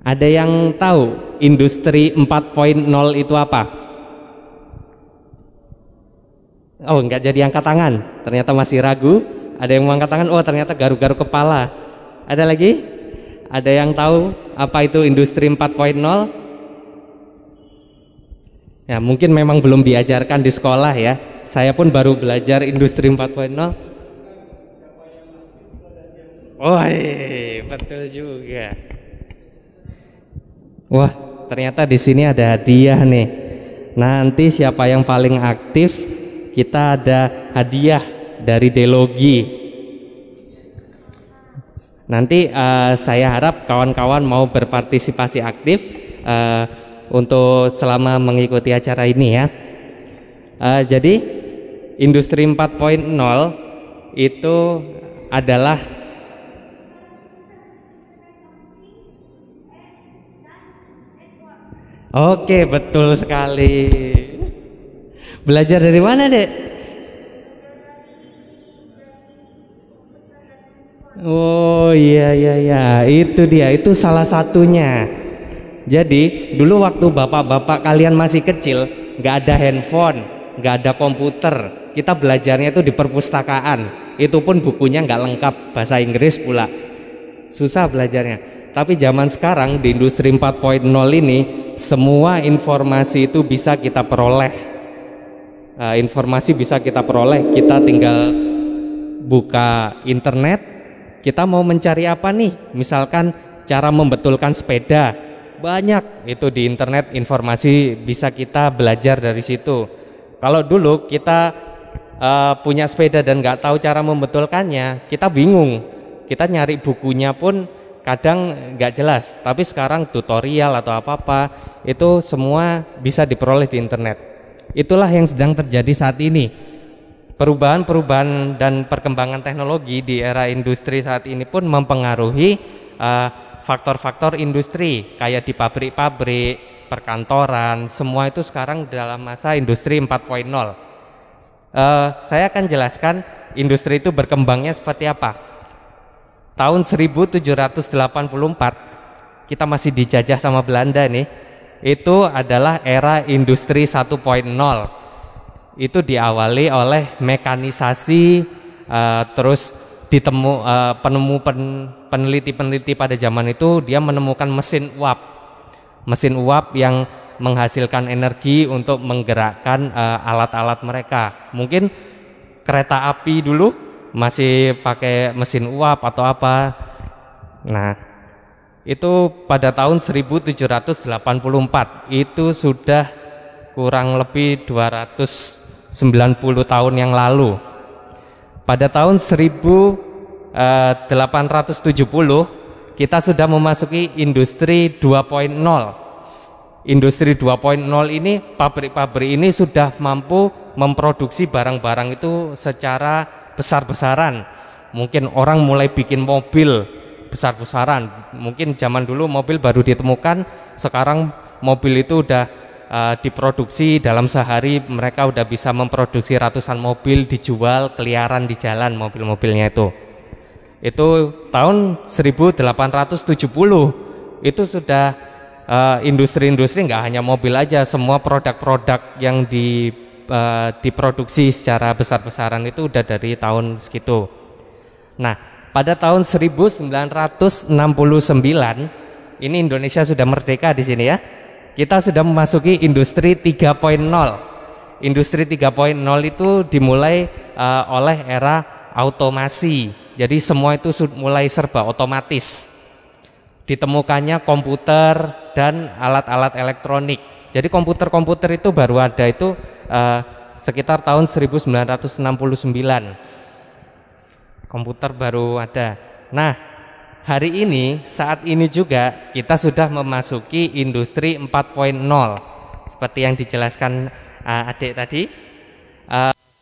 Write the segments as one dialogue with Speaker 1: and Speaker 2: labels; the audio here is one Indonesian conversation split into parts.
Speaker 1: Ada yang tahu industri 4.0 itu apa? Oh, enggak jadi angkat tangan. Ternyata masih ragu. Ada yang angkat tangan. Oh, ternyata garuk-garuk kepala. Ada lagi? Ada yang tahu apa itu industri 4.0? Ya, mungkin memang belum diajarkan di sekolah ya. Saya pun baru belajar industri 4.0. Oh, betul juga. Wah, ternyata di sini ada hadiah nih. Nanti siapa yang paling aktif, kita ada hadiah dari Delogi. Nanti saya harap kawan-kawan mau berpartisipasi aktif untuk selama mengikuti acara ini ya. Jadi industri 4.0 itu adalah Oke, betul sekali. Belajar dari mana, Dek? Oh iya, itu dia, itu salah satunya. Jadi dulu waktu bapak-bapak kalian masih kecil, nggak ada handphone, nggak ada komputer, kita belajarnya itu di perpustakaan. Itu pun bukunya nggak lengkap, bahasa Inggris pula, susah belajarnya. Tapi zaman sekarang di industri 4.0 ini semua informasi itu bisa kita peroleh. Informasi bisa kita peroleh, kita tinggal buka internet, kita mau mencari apa nih? Misalkan cara membetulkan sepeda, banyak itu di internet, informasi bisa kita belajar dari situ. Kalau dulu kita punya sepeda dan nggak tahu cara membetulkannya, kita bingung, kita nyari bukunya pun kadang nggak jelas. Tapi sekarang tutorial atau apa-apa itu semua bisa diperoleh di internet. Itulah yang sedang terjadi saat ini. Perubahan-perubahan dan perkembangan teknologi di era industri saat ini pun mempengaruhi faktor-faktor industri, kayak di pabrik-pabrik, perkantoran, semua itu sekarang dalam masa industri 4.0. Saya akan jelaskan industri itu berkembangnya seperti apa. Tahun 1784 kita masih dijajah sama Belanda nih. Itu adalah era industri 1.0. Itu diawali oleh mekanisasi, terus peneliti-peneliti pada zaman itu dia menemukan mesin uap yang menghasilkan energi untuk menggerakkan alat-alat mereka. Mungkin kereta api dulu masih pakai mesin uap atau apa. Nah, itu pada tahun 1784 itu sudah kurang lebih 290 tahun yang lalu. Pada tahun 1870 kita sudah memasuki industri 2.0. Industri 2.0 ini, pabrik-pabrik ini sudah mampu memproduksi barang-barang itu secara besar-besaran. Mungkin orang mulai bikin mobil besar-besaran. Mungkin zaman dulu mobil baru ditemukan, sekarang mobil itu udah diproduksi dalam sehari. Mereka udah bisa memproduksi ratusan mobil, dijual keliaran di jalan mobil-mobilnya itu. Itu tahun 1870 itu sudah industri-industri, nggak hanya mobil aja, semua produk-produk yang diproduksi secara besar-besaran itu udah dari tahun segitu. Nah, pada tahun 1969 ini Indonesia sudah merdeka di sini ya. Kita sudah memasuki industri 3.0. Industri 3.0 itu dimulai oleh era automasi. Jadi semua itu mulai serba otomatis. Ditemukannya komputer dan alat-alat elektronik. Jadi komputer-komputer itu baru ada itu sekitar tahun 1969. Komputer baru ada. Nah, hari ini, saat ini juga kita sudah memasuki industri 4.0. Seperti yang dijelaskan adik tadi,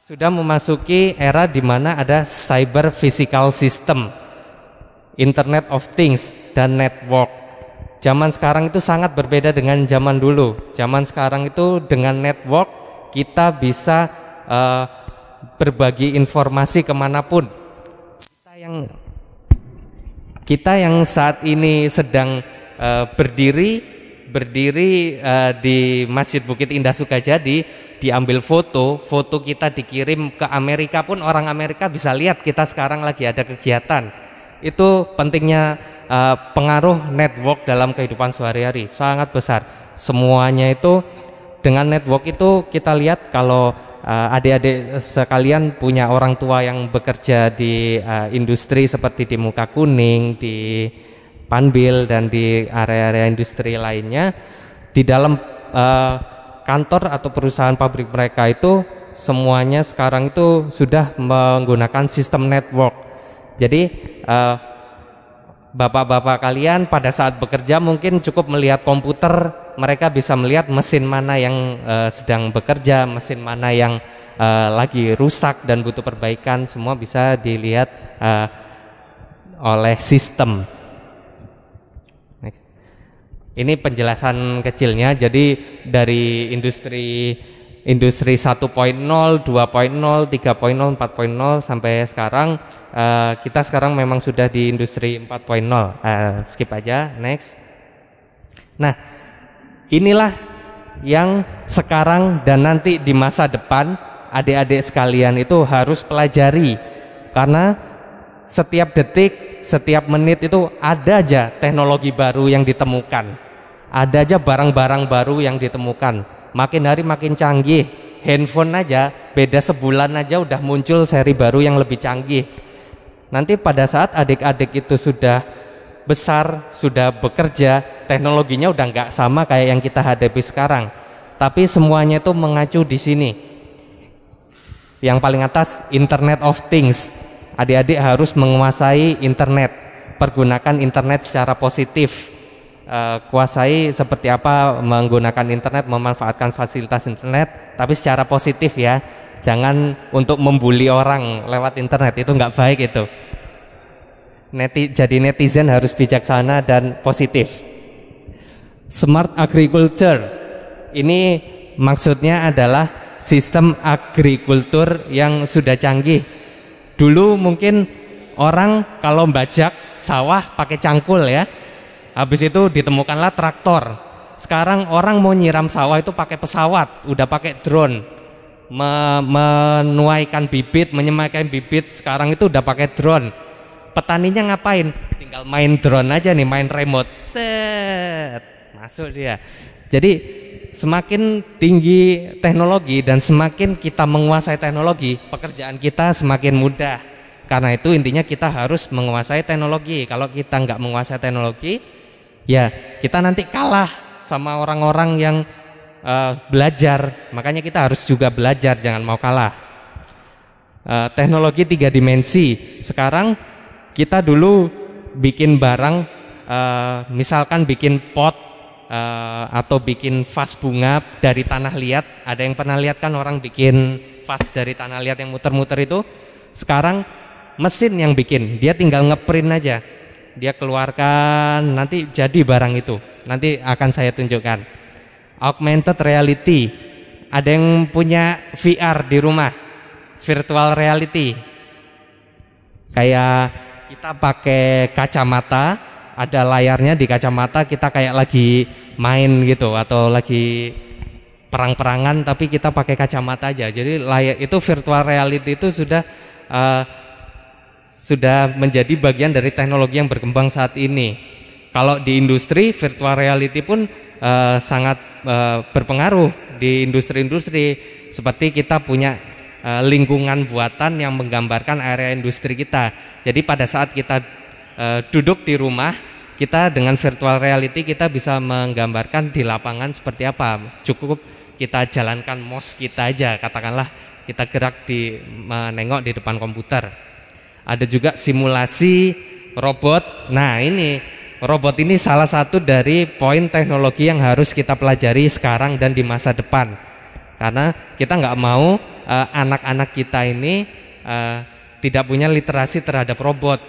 Speaker 1: sudah memasuki era di mana ada cyber physical system, Internet of Things dan network. Zaman sekarang itu sangat berbeda dengan zaman dulu. Zaman sekarang itu dengan network kita bisa berbagi informasi kemanapun. Kita yang saat ini sedang berdiri di Masjid Bukit Indah Sukajadi, diambil foto kita dikirim ke Amerika pun orang Amerika bisa lihat kita sekarang lagi ada kegiatan. Itu pentingnya pengaruh network dalam kehidupan sehari-hari sangat besar. Semuanya itu dengan network itu kita lihat kalau adik-adik sekalian punya orang tua yang bekerja di industri seperti di Muka Kuning, di Panbil dan di area-area industri lainnya, di dalam kantor atau perusahaan pabrik mereka itu semuanya sekarang itu sudah menggunakan sistem network. Jadi bapak-bapak kalian pada saat bekerja mungkin cukup melihat komputer, mereka bisa melihat mesin mana yang sedang bekerja, mesin mana yang lagi rusak dan butuh perbaikan, semua bisa dilihat oleh sistem. Next. Ini penjelasan kecilnya. Jadi dari industri 1.0, 2.0, 3.0, 4.0 sampai sekarang kita sekarang memang sudah di industri 4.0. Skip aja, next. Nah, inilah yang sekarang dan nanti di masa depan adik-adik sekalian itu harus pelajari, karena setiap detik, setiap menit itu ada aja teknologi baru yang ditemukan, ada aja barang-barang baru yang ditemukan. Makin hari makin canggih. Handphone aja beda sebulan aja udah muncul seri baru yang lebih canggih. Nanti pada saat adik-adik itu sudah besar, sudah bekerja, teknologinya udah nggak sama kayak yang kita hadapi sekarang. Tapi semuanya itu mengacu di sini. Yang paling atas Internet of Things. Adik-adik harus menguasai internet, pergunakan internet secara positif, kuasai seperti apa menggunakan internet, memanfaatkan fasilitas internet, tapi secara positif ya, jangan untuk membuli orang lewat internet, itu nggak baik itu. Jadi netizen harus bijaksana dan positif. Smart agriculture, ini maksudnya adalah sistem agrikultur yang sudah canggih. Dulu mungkin orang kalau membajak sawah pakai cangkul ya, habis itu ditemukanlah traktor. Sekarang orang mau nyiram sawah itu pakai pesawat, udah pakai drone. Menuaikan bibit, menyemaikan bibit sekarang itu udah pakai drone. Petaninya ngapain? Tinggal main drone aja nih, main remote, set, masuk dia. Jadi semakin tinggi teknologi dan semakin kita menguasai teknologi, pekerjaan kita semakin mudah. Karena itu intinya kita harus menguasai teknologi. Kalau kita nggak menguasai teknologi, ya kita nanti kalah sama orang-orang yang belajar. Makanya kita harus juga belajar, jangan mau kalah. Teknologi 3 dimensi. Sekarang kita dulu bikin barang, misalkan bikin pot, atau bikin vas bunga dari tanah liat. Ada yang pernah lihat kan orang bikin vas dari tanah liat yang muter-muter itu? Sekarang mesin yang bikin, dia tinggal ngeprint aja, dia keluarkan, nanti jadi barang itu. Nanti akan saya tunjukkan. Augmented reality, ada yang punya VR di rumah, virtual reality, kayak kita pakai kacamata, ada layarnya di kacamata, kita kayak lagi main gitu atau lagi perang-perangan tapi kita pakai kacamata aja. Jadi layar itu, virtual reality itu sudah menjadi bagian dari teknologi yang berkembang saat ini. Kalau di industri, virtual reality pun sangat berpengaruh di industri-industri. Seperti kita punya lingkungan buatan yang menggambarkan area industri kita. Jadi pada saat kita duduk di rumah, kita dengan virtual reality kita bisa menggambarkan di lapangan seperti apa. Cukup kita jalankan mouse kita aja, katakanlah kita gerak menengok di depan komputer. Ada juga simulasi robot. Nah, ini robot ini salah satu dari poin teknologi yang harus kita pelajari sekarang dan di masa depan. Karena kita nggak mau anak-anak kita ini tidak punya literasi terhadap robot.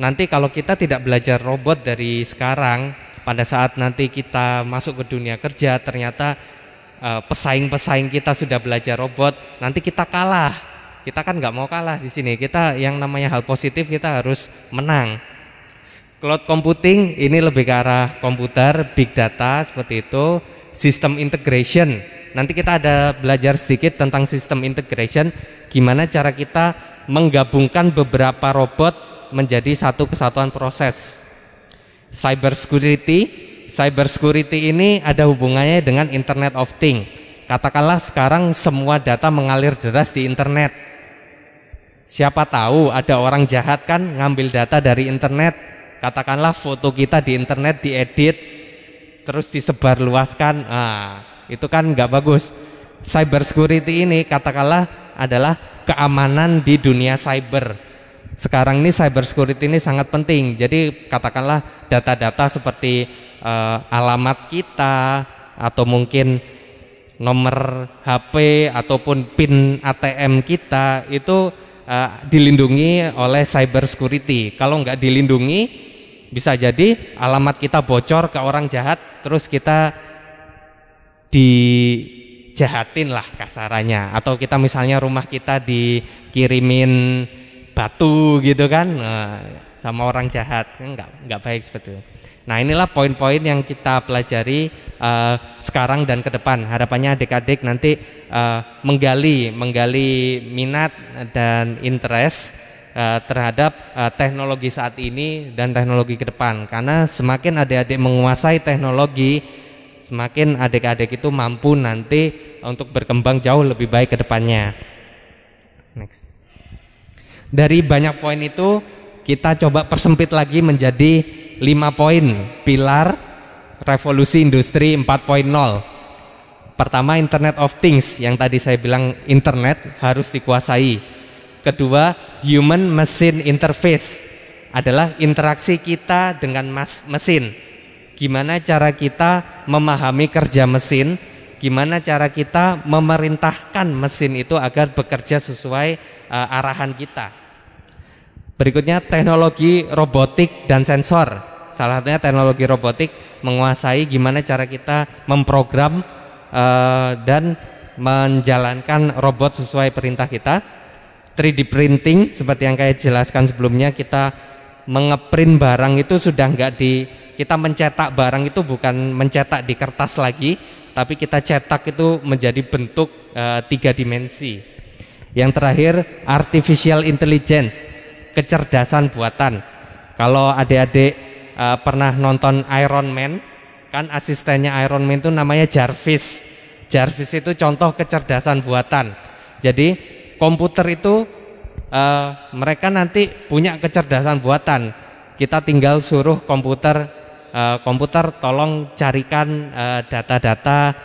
Speaker 1: Nanti kalau kita tidak belajar robot dari sekarang, pada saat nanti kita masuk ke dunia kerja, ternyata pesaing-pesaing kita sudah belajar robot, nanti kita kalah. Kita kan nggak mau kalah di sini. Kita yang namanya hal positif, kita harus menang. Cloud computing ini lebih ke arah komputer, big data seperti itu, sistem integration. Nanti kita ada belajar sedikit tentang sistem integration, gimana cara kita menggabungkan beberapa robot menjadi satu kesatuan proses. Cyber security ini ada hubungannya dengan Internet of Things. Katakanlah sekarang semua data mengalir deras di internet. Siapa tahu ada orang jahat kan ngambil data dari internet. Katakanlah foto kita di internet diedit terus disebarluaskan, itu kan nggak bagus. Cyber security ini katakanlah adalah keamanan di dunia cyber. Sekarang ini cyber security ini sangat penting. Jadi katakanlah data-data seperti alamat kita atau mungkin nomor HP ataupun PIN ATM kita itu dilindungi oleh cyber security. Kalau nggak dilindungi, bisa jadi alamat kita bocor ke orang jahat, terus kita dijahatin lah kasarannya. Atau kita misalnya rumah kita dikirimin batu gitu kan, sama orang jahat, nggak baik seperti itu. Nah, inilah poin-poin yang kita pelajari sekarang dan ke depan. Harapannya adik-adik nanti menggali minat dan interest terhadap teknologi saat ini dan teknologi ke depan. Karena semakin adik-adik menguasai teknologi, semakin adik-adik itu mampu nanti untuk berkembang jauh lebih baik ke depannya. Next. Dari banyak poin itu kita coba persempit lagi menjadi 5 poin pilar revolusi industri 4.0. Pertama, Internet of Things, yang tadi saya bilang internet harus dikuasai. Kedua, human machine interface, adalah interaksi kita dengan mesin. Gimana cara kita memahami kerja mesin, gimana cara kita memerintahkan mesin itu agar bekerja sesuai arahan kita. Berikutnya, teknologi robotik dan sensor. Salah satunya teknologi robotik menguasai gimana cara kita memprogram dan menjalankan robot sesuai perintah kita. 3D printing seperti yang saya jelaskan sebelumnya, kita mengeprint barang itu sudah enggak kita mencetak barang itu bukan mencetak di kertas lagi, tapi kita cetak itu menjadi bentuk 3 dimensi. Yang terakhir, artificial intelligence, kecerdasan buatan. Kalau adik-adik pernah nonton Iron Man, kan asistennya Iron Man itu namanya Jarvis. Jarvis itu contoh kecerdasan buatan. Jadi komputer itu mereka nanti punya kecerdasan buatan. Kita tinggal suruh komputer tolong carikan data-data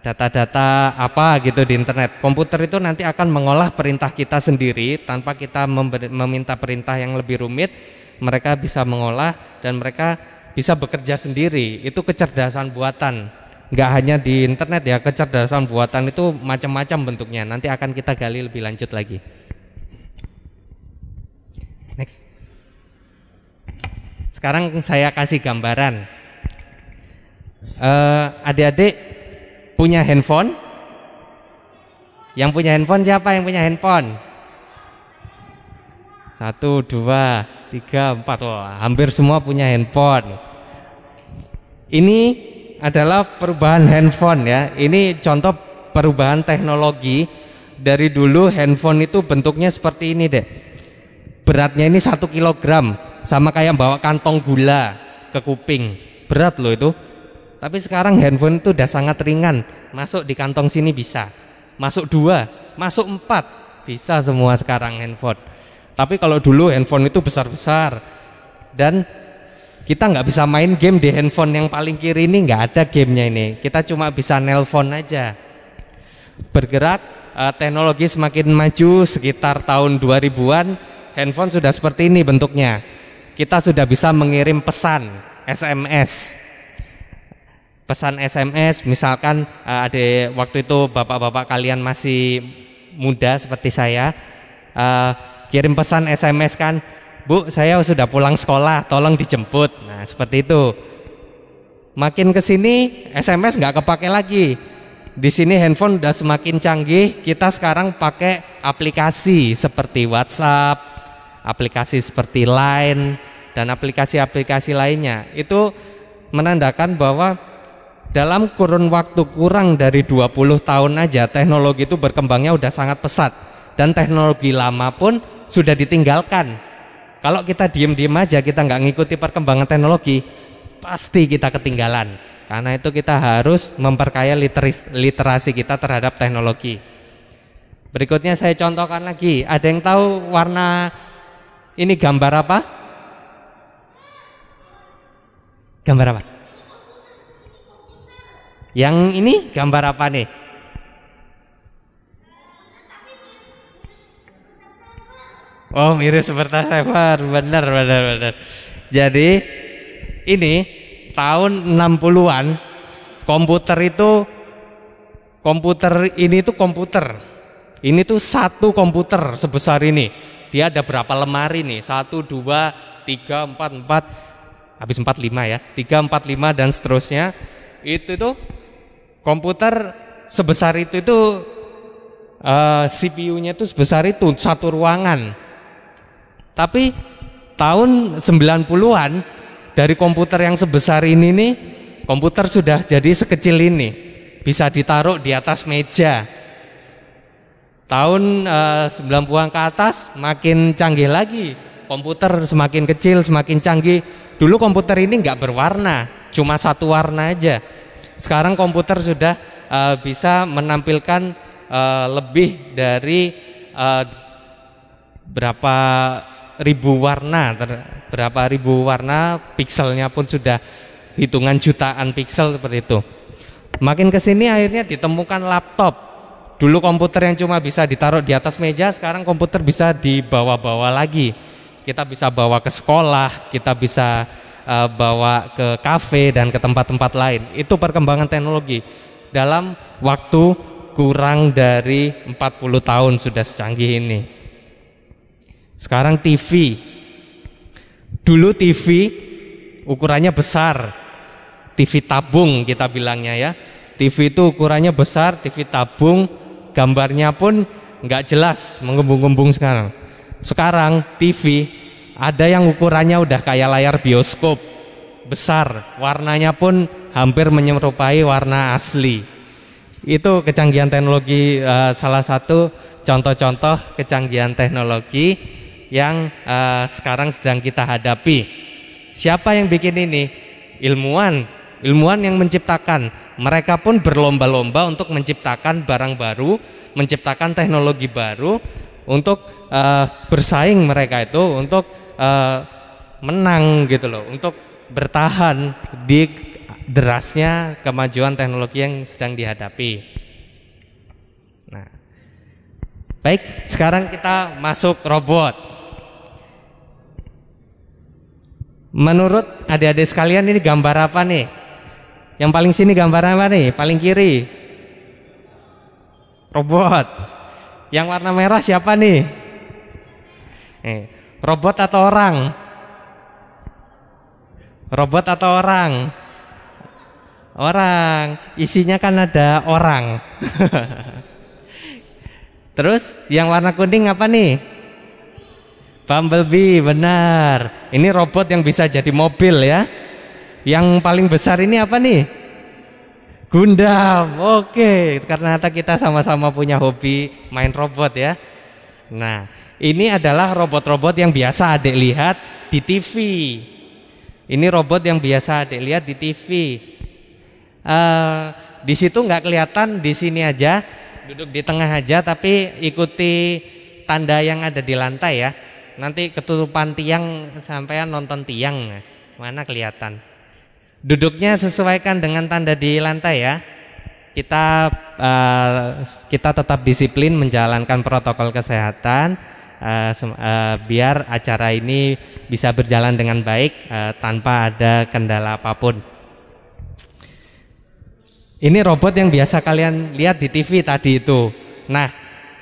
Speaker 1: data-data apa gitu di internet. Komputer itu nanti akan mengolah perintah kita sendiri tanpa kita meminta perintah yang lebih rumit. Mereka bisa mengolah dan mereka bisa bekerja sendiri. Itu kecerdasan buatan. Nggak hanya di internet ya, kecerdasan buatan itu macam-macam bentuknya. Nanti akan kita gali lebih lanjut lagi. Next. Sekarang saya kasih gambaran. Adik-adik punya handphone? Yang punya handphone siapa yang punya handphone? 1, 2, 3, 4. Wah, hampir semua punya handphone. Ini adalah perubahan handphone ya. Ini contoh perubahan teknologi. Dari dulu handphone itu bentuknya seperti ini deh. Beratnya ini 1 kilogram, sama kayak bawa kantong gula ke kuping. Berat loh itu. Tapi sekarang handphone itu udah sangat ringan. Masuk di kantong sini bisa. Masuk 2, masuk 4, bisa semua sekarang handphone. Tapi kalau dulu handphone itu besar-besar. Dan kita nggak bisa main game di handphone yang paling kiri ini, nggak ada gamenya ini. Kita cuma bisa nelpon aja. Bergerak, teknologi semakin maju, sekitar tahun 2000-an, handphone sudah seperti ini bentuknya. Kita sudah bisa mengirim pesan SMS. Pesan SMS, misalkan ada waktu itu bapak-bapak kalian masih muda seperti saya, kirim pesan SMS kan. Bu, saya sudah pulang sekolah, tolong dijemput. Nah, seperti itu. Makin ke sini SMS nggak kepake lagi. Di sini handphone udah semakin canggih. Kita sekarang pakai aplikasi seperti WhatsApp, aplikasi seperti Line dan aplikasi-aplikasi lainnya. Itu menandakan bahwa dalam kurun waktu kurang dari 20 tahun aja teknologi itu berkembangnya udah sangat pesat, dan teknologi lama pun sudah ditinggalkan. Kalau kita diem-diem aja, kita nggak ngikuti perkembangan teknologi, pasti kita ketinggalan. Karena itu kita harus memperkaya literasi kita terhadap teknologi. Berikutnya saya contohkan lagi. Ada yang tahu warna ini gambar apa? Gambar apa? Yang ini gambar apa nih? Oh, mirip seperti server, benar. Jadi ini tahun 60-an komputer ini tuh satu komputer sebesar ini. Dia ada berapa lemari nih? 1, 2, 3, 4, habis 4, 5 ya. 3, 4, 5 dan seterusnya. Itu tuh komputer sebesar itu CPU-nya itu sebesar itu, satu ruangan. Tapi tahun 90-an dari komputer yang sebesar ini nih, komputer sudah jadi sekecil ini, bisa ditaruh di atas meja. Tahun 90-an ke atas makin canggih lagi, komputer semakin kecil, semakin canggih. Dulu komputer ini nggak berwarna, cuma satu warna aja. Sekarang komputer sudah bisa menampilkan lebih dari berapa ribu warna, pikselnya pun sudah hitungan jutaan piksel seperti itu. Makin kesini akhirnya ditemukan laptop. Dulu komputer yang cuma bisa ditaruh di atas meja, sekarang komputer bisa dibawa-bawa lagi. Kita bisa bawa ke sekolah, kita bisa bawa ke kafe dan ke tempat-tempat lain. Itu perkembangan teknologi. Dalam waktu kurang dari 40 tahun sudah secanggih ini. Sekarang TV. Dulu TV ukurannya besar, TV tabung kita bilangnya ya. TV itu ukurannya besar, TV tabung, gambarnya pun nggak jelas, mengembung-embung sekarang. Sekarang TV ada yang ukurannya udah kayak layar bioskop, besar, warnanya pun hampir menyerupai warna asli. Itu kecanggihan teknologi, salah satu contoh-contoh kecanggihan teknologi yang sekarang sedang kita hadapi. Siapa yang bikin ini? Ilmuwan yang menciptakan. Mereka pun berlomba-lomba untuk menciptakan barang baru, menciptakan teknologi baru untuk bersaing. Mereka itu untuk menang gitu loh, untuk bertahan di derasnya kemajuan teknologi yang sedang dihadapi. Nah, baik, sekarang kita masuk robot. Menurut adik-adik sekalian, ini gambar apa nih? Yang paling sini gambar apa nih? Paling kiri robot. Yang warna merah siapa nih? Robot atau orang? Robot atau orang? Orang. Isinya kan ada orang. Terus yang warna kuning apa nih? Bumblebee, benar. Ini robot yang bisa jadi mobil ya. Yang paling besar ini apa nih? Gundam. Oke, karena kita sama-sama punya hobi main robot ya. Nah, ini adalah robot-robot yang biasa adik lihat di TV. Ini robot yang biasa adik lihat di TV. Di situ nggak kelihatan, di sini aja, duduk di tengah aja, tapi ikuti tanda yang ada di lantai ya. Nanti ketutupan tiang, sampean nonton tiang, mana kelihatan. Duduknya sesuaikan dengan tanda di lantai ya. Kita tetap disiplin menjalankan protokol kesehatan biar acara ini bisa berjalan dengan baik tanpa ada kendala apapun. Ini robot yang biasa kalian lihat di TV tadi itu. Nah,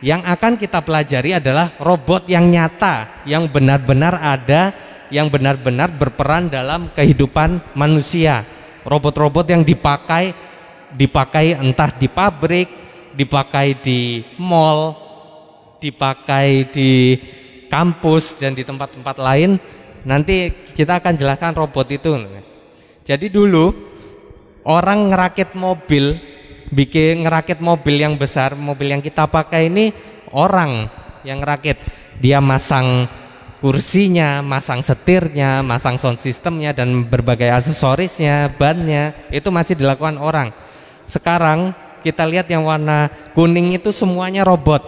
Speaker 1: yang akan kita pelajari adalah robot yang nyata, yang benar-benar ada, yang benar-benar berperan dalam kehidupan manusia. Robot-robot yang dipakai entah di pabrik, dipakai di mall, dipakai di kampus dan di tempat-tempat lain. Nanti kita akan jelaskan robot itu. Jadi dulu orang ngerakit mobil, ngerakit mobil yang besar, mobil yang kita pakai ini orang yang ngerakit. Dia masang kursinya, masang setirnya, masang sound systemnya dan berbagai aksesorisnya, bannya, itu masih dilakukan orang. Sekarang kita lihat yang warna kuning itu semuanya robot.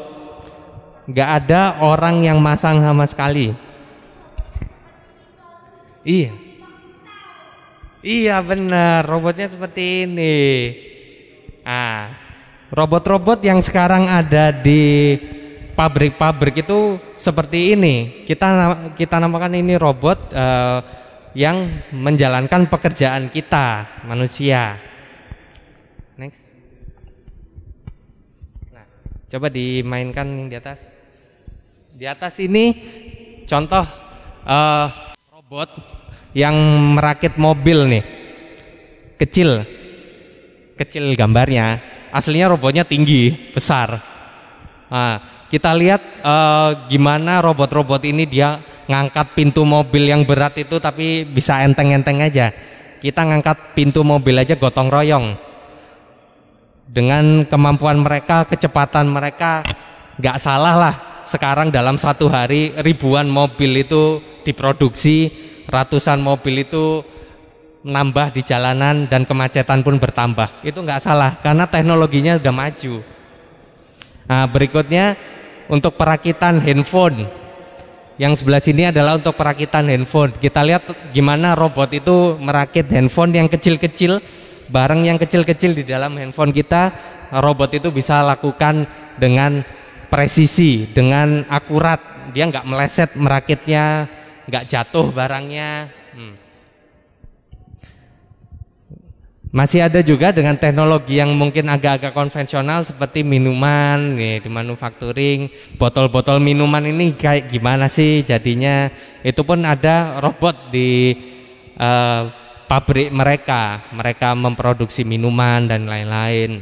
Speaker 1: Nggak ada orang yang masang sama sekali. Iya benar, robotnya seperti ini. Robot-robot yang sekarang ada di pabrik-pabrik itu seperti ini. Kita namakan ini robot yang menjalankan pekerjaan kita manusia. Next. Nah, coba dimainkan yang di atas. Di atas ini contoh robot yang merakit mobil nih, kecil gambarnya, aslinya robotnya tinggi, besar. Nah, kita lihat gimana robot-robot ini dia ngangkat pintu mobil yang berat itu tapi bisa enteng-enteng aja. Kita ngangkat pintu mobil aja gotong royong. Dengan kemampuan mereka, kecepatan mereka, nggak salah lah. Sekarang dalam satu hari ribuan mobil itu diproduksi. Ratusan mobil itu nambah di jalanan dan kemacetan pun bertambah. Itu nggak salah karena teknologinya udah maju. Nah, berikutnya untuk perakitan handphone. Yang sebelah sini adalah untuk perakitan handphone. Kita lihat gimana robot itu merakit handphone yang kecil-kecil, barang yang kecil-kecil di dalam handphone kita. Robot itu bisa lakukan dengan presisi, dengan akurat. Dia nggak meleset merakitnya, nggak jatuh barangnya. Masih ada juga dengan teknologi yang mungkin agak-agak konvensional seperti minuman nih, di manufacturing. Botol-botol minuman ini kayak gimana sih jadinya? Itu pun ada robot di pabrik mereka memproduksi minuman dan lain-lain.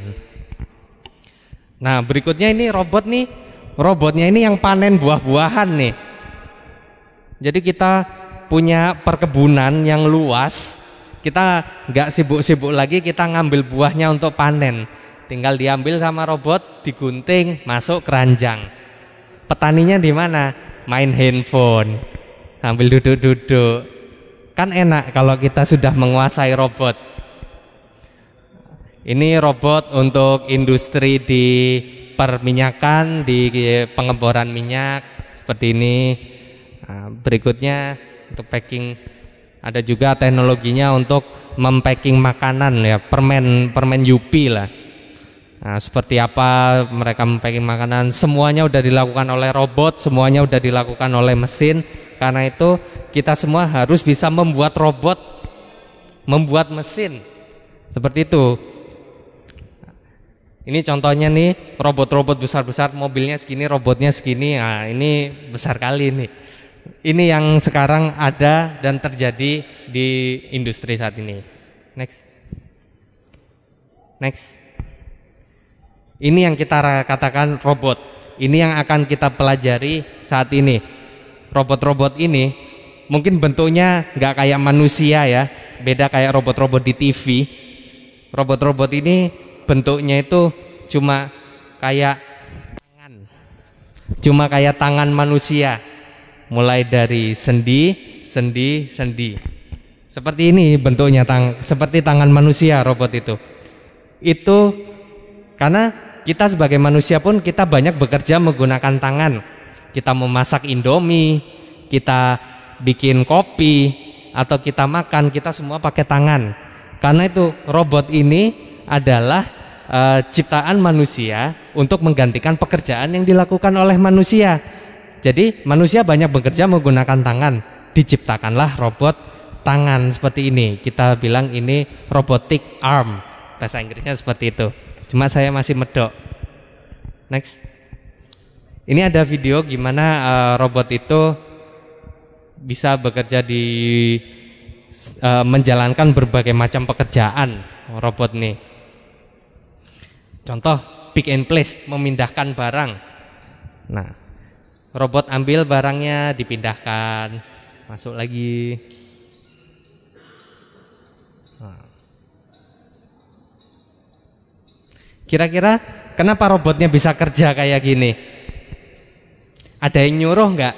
Speaker 1: Nah, berikutnya ini robotnya ini yang panen buah-buahan nih. Jadi kita punya perkebunan yang luas, kita nggak sibuk-sibuk lagi kita ngambil buahnya untuk panen. Tinggal diambil sama robot, digunting, masuk keranjang. Petaninya di mana? Main handphone, ambil duduk-duduk. Kan enak kalau kita sudah menguasai robot. Ini robot untuk industri di perminyakan, di pengeboran minyak seperti ini. Nah, berikutnya untuk packing, ada juga teknologinya untuk mempacking makanan ya, permen Yupi lah. Nah, seperti apa mereka mempacking makanan, semuanya udah dilakukan oleh robot, semuanya udah dilakukan oleh mesin. Karena itu kita semua harus bisa membuat robot, membuat mesin seperti itu. Ini contohnya nih, robot-robot besar-besar, mobilnya segini, robotnya segini. Nah, ini besar kali nih. Ini yang sekarang ada dan terjadi di industri saat ini. Next. Ini yang kita katakan robot. Ini yang akan kita pelajari saat ini. Robot-robot ini mungkin bentuknya nggak kayak manusia ya, beda kayak robot-robot di TV. Robot-robot ini bentuknya itu cuma kayak tangan manusia. Mulai dari sendi. Seperti ini bentuknya, seperti tangan manusia robot itu. Itu karena kita sebagai manusia pun kita banyak bekerja menggunakan tangan. Kita memasak Indomie, kita bikin kopi, atau kita makan, kita semua pakai tangan. Karena itu robot ini adalah ciptaan manusia untuk menggantikan pekerjaan yang dilakukan oleh manusia. Jadi manusia banyak bekerja menggunakan tangan, diciptakanlah robot tangan seperti ini. Kita bilang ini robotic arm, bahasa Inggrisnya seperti itu. Cuma saya masih medok. Next. Ini ada video gimana robot itu bisa bekerja menjalankan berbagai macam pekerjaan robot nih. Contoh pick and place, memindahkan barang. Nah, Robot ambil barangnya, dipindahkan, masuk lagi. Kira-kira kenapa robotnya bisa kerja kayak gini? Ada yang nyuruh nggak?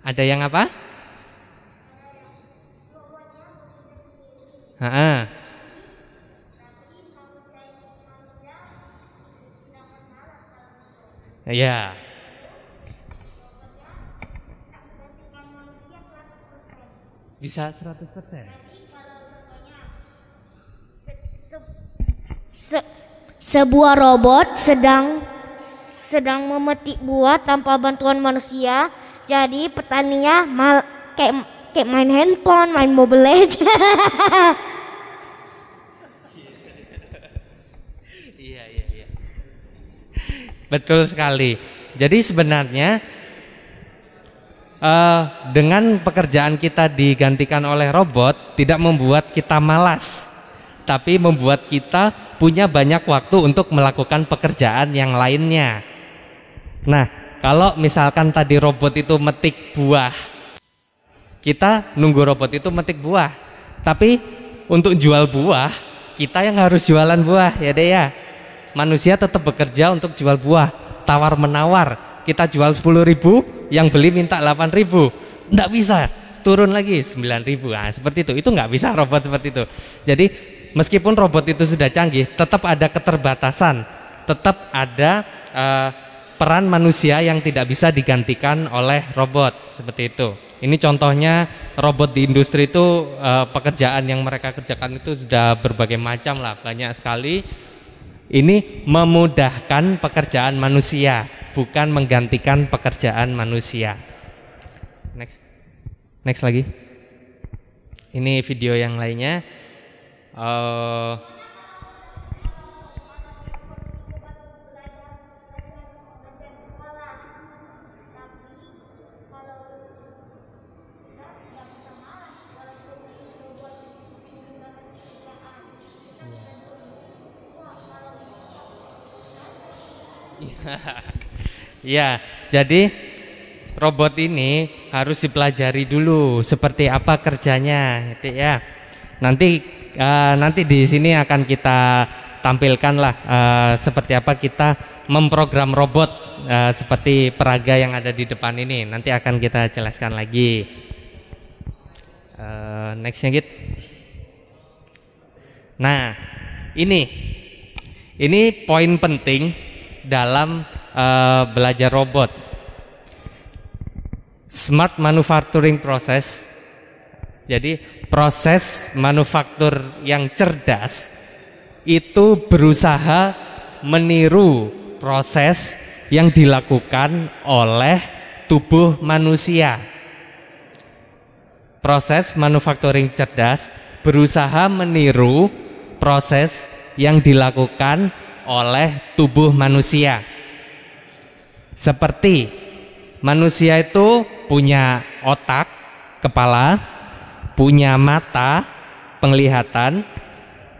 Speaker 1: Ada yang apa? Ya. Bisa 100%.
Speaker 2: Sebuah robot sedang memetik buah tanpa bantuan manusia. Jadi petaninya kayak main handphone, main Mobile Legends.
Speaker 1: Iya. Betul sekali. Jadi sebenarnya dengan pekerjaan kita digantikan oleh robot tidak membuat kita malas, tapi membuat kita punya banyak waktu untuk melakukan pekerjaan yang lainnya. Nah, kalau misalkan tadi robot itu metik buah, kita nunggu robot itu metik buah, tapi untuk jual buah kita yang harus jualan buah, ya deh ya. Manusia tetap bekerja untuk jual buah, tawar menawar. Kita jual 10.000, yang beli minta 8.000, nggak bisa, turun lagi 9.000. Nah, seperti itu nggak bisa robot seperti itu. Jadi meskipun robot itu sudah canggih, tetap ada keterbatasan, tetap ada peran manusia yang tidak bisa digantikan oleh robot seperti itu. Ini contohnya robot di industri itu, pekerjaan yang mereka kerjakan itu sudah berbagai macam lah, banyak sekali. Ini memudahkan pekerjaan manusia, bukan menggantikan pekerjaan manusia. Next lagi. Ini video yang lainnya. Ya, jadi robot ini harus dipelajari dulu seperti apa kerjanya, gitu ya. Nanti di sini akan kita tampilkan lah seperti apa kita memprogram robot, seperti peraga yang ada di depan ini. Nanti akan kita jelaskan lagi. Nextnya gitu. Nah, ini poin penting dalam belajar robot. Smart manufacturing process. Jadi proses manufaktur yang cerdas itu berusaha meniru proses yang dilakukan oleh tubuh manusia. Proses manufacturing cerdas berusaha meniru proses yang dilakukan oleh tubuh manusia. Seperti manusia itu punya otak, kepala, punya mata, penglihatan,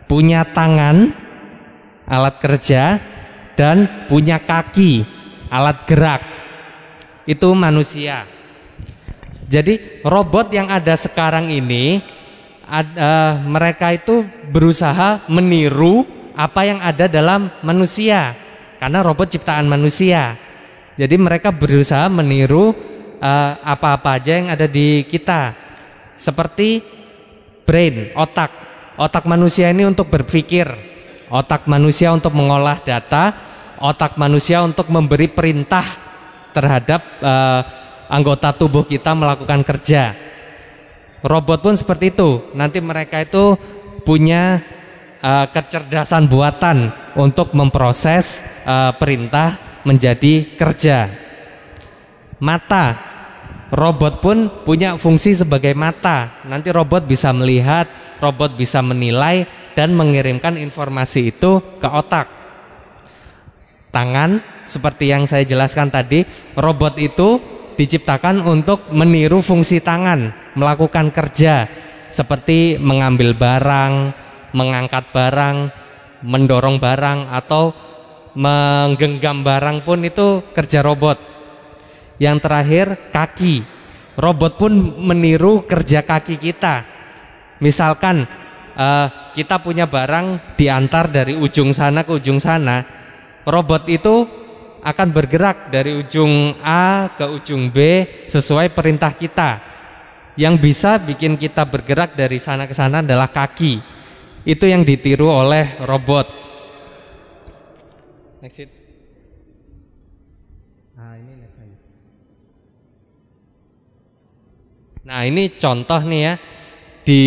Speaker 1: punya tangan, alat kerja, dan punya kaki, alat gerak. Itu manusia. Jadi robot yang ada sekarang ini, mereka itu berusaha meniru apa yang ada dalam manusia, karena robot ciptaan manusia. Jadi mereka berusaha meniru apa-apa aja yang ada di kita, seperti brain, otak manusia ini untuk berpikir, otak manusia untuk mengolah data, otak manusia untuk memberi perintah terhadap anggota tubuh kita melakukan kerja. Robot pun seperti itu. Nanti mereka itu punya kecerdasan buatan untuk memproses perintah menjadi kerja. Mata, robot pun punya fungsi sebagai mata. Nanti robot bisa melihat, robot bisa menilai dan mengirimkan informasi itu ke otak. Tangan, seperti yang saya jelaskan tadi, robot itu diciptakan untuk meniru fungsi tangan, melakukan kerja seperti mengambil barang, mengangkat barang, mendorong barang, atau menggenggam barang pun itu kerja robot. Yang terakhir kaki. Robot pun meniru kerja kaki kita. Misalkan kita punya barang diantar dari ujung sana ke ujung sana, robot itu akan bergerak dari ujung A ke ujung B sesuai perintah kita. Yang bisa bikin kita bergerak dari sana ke sana adalah kaki. Itu yang ditiru oleh robot. Next it. Nah ini contoh nih ya, di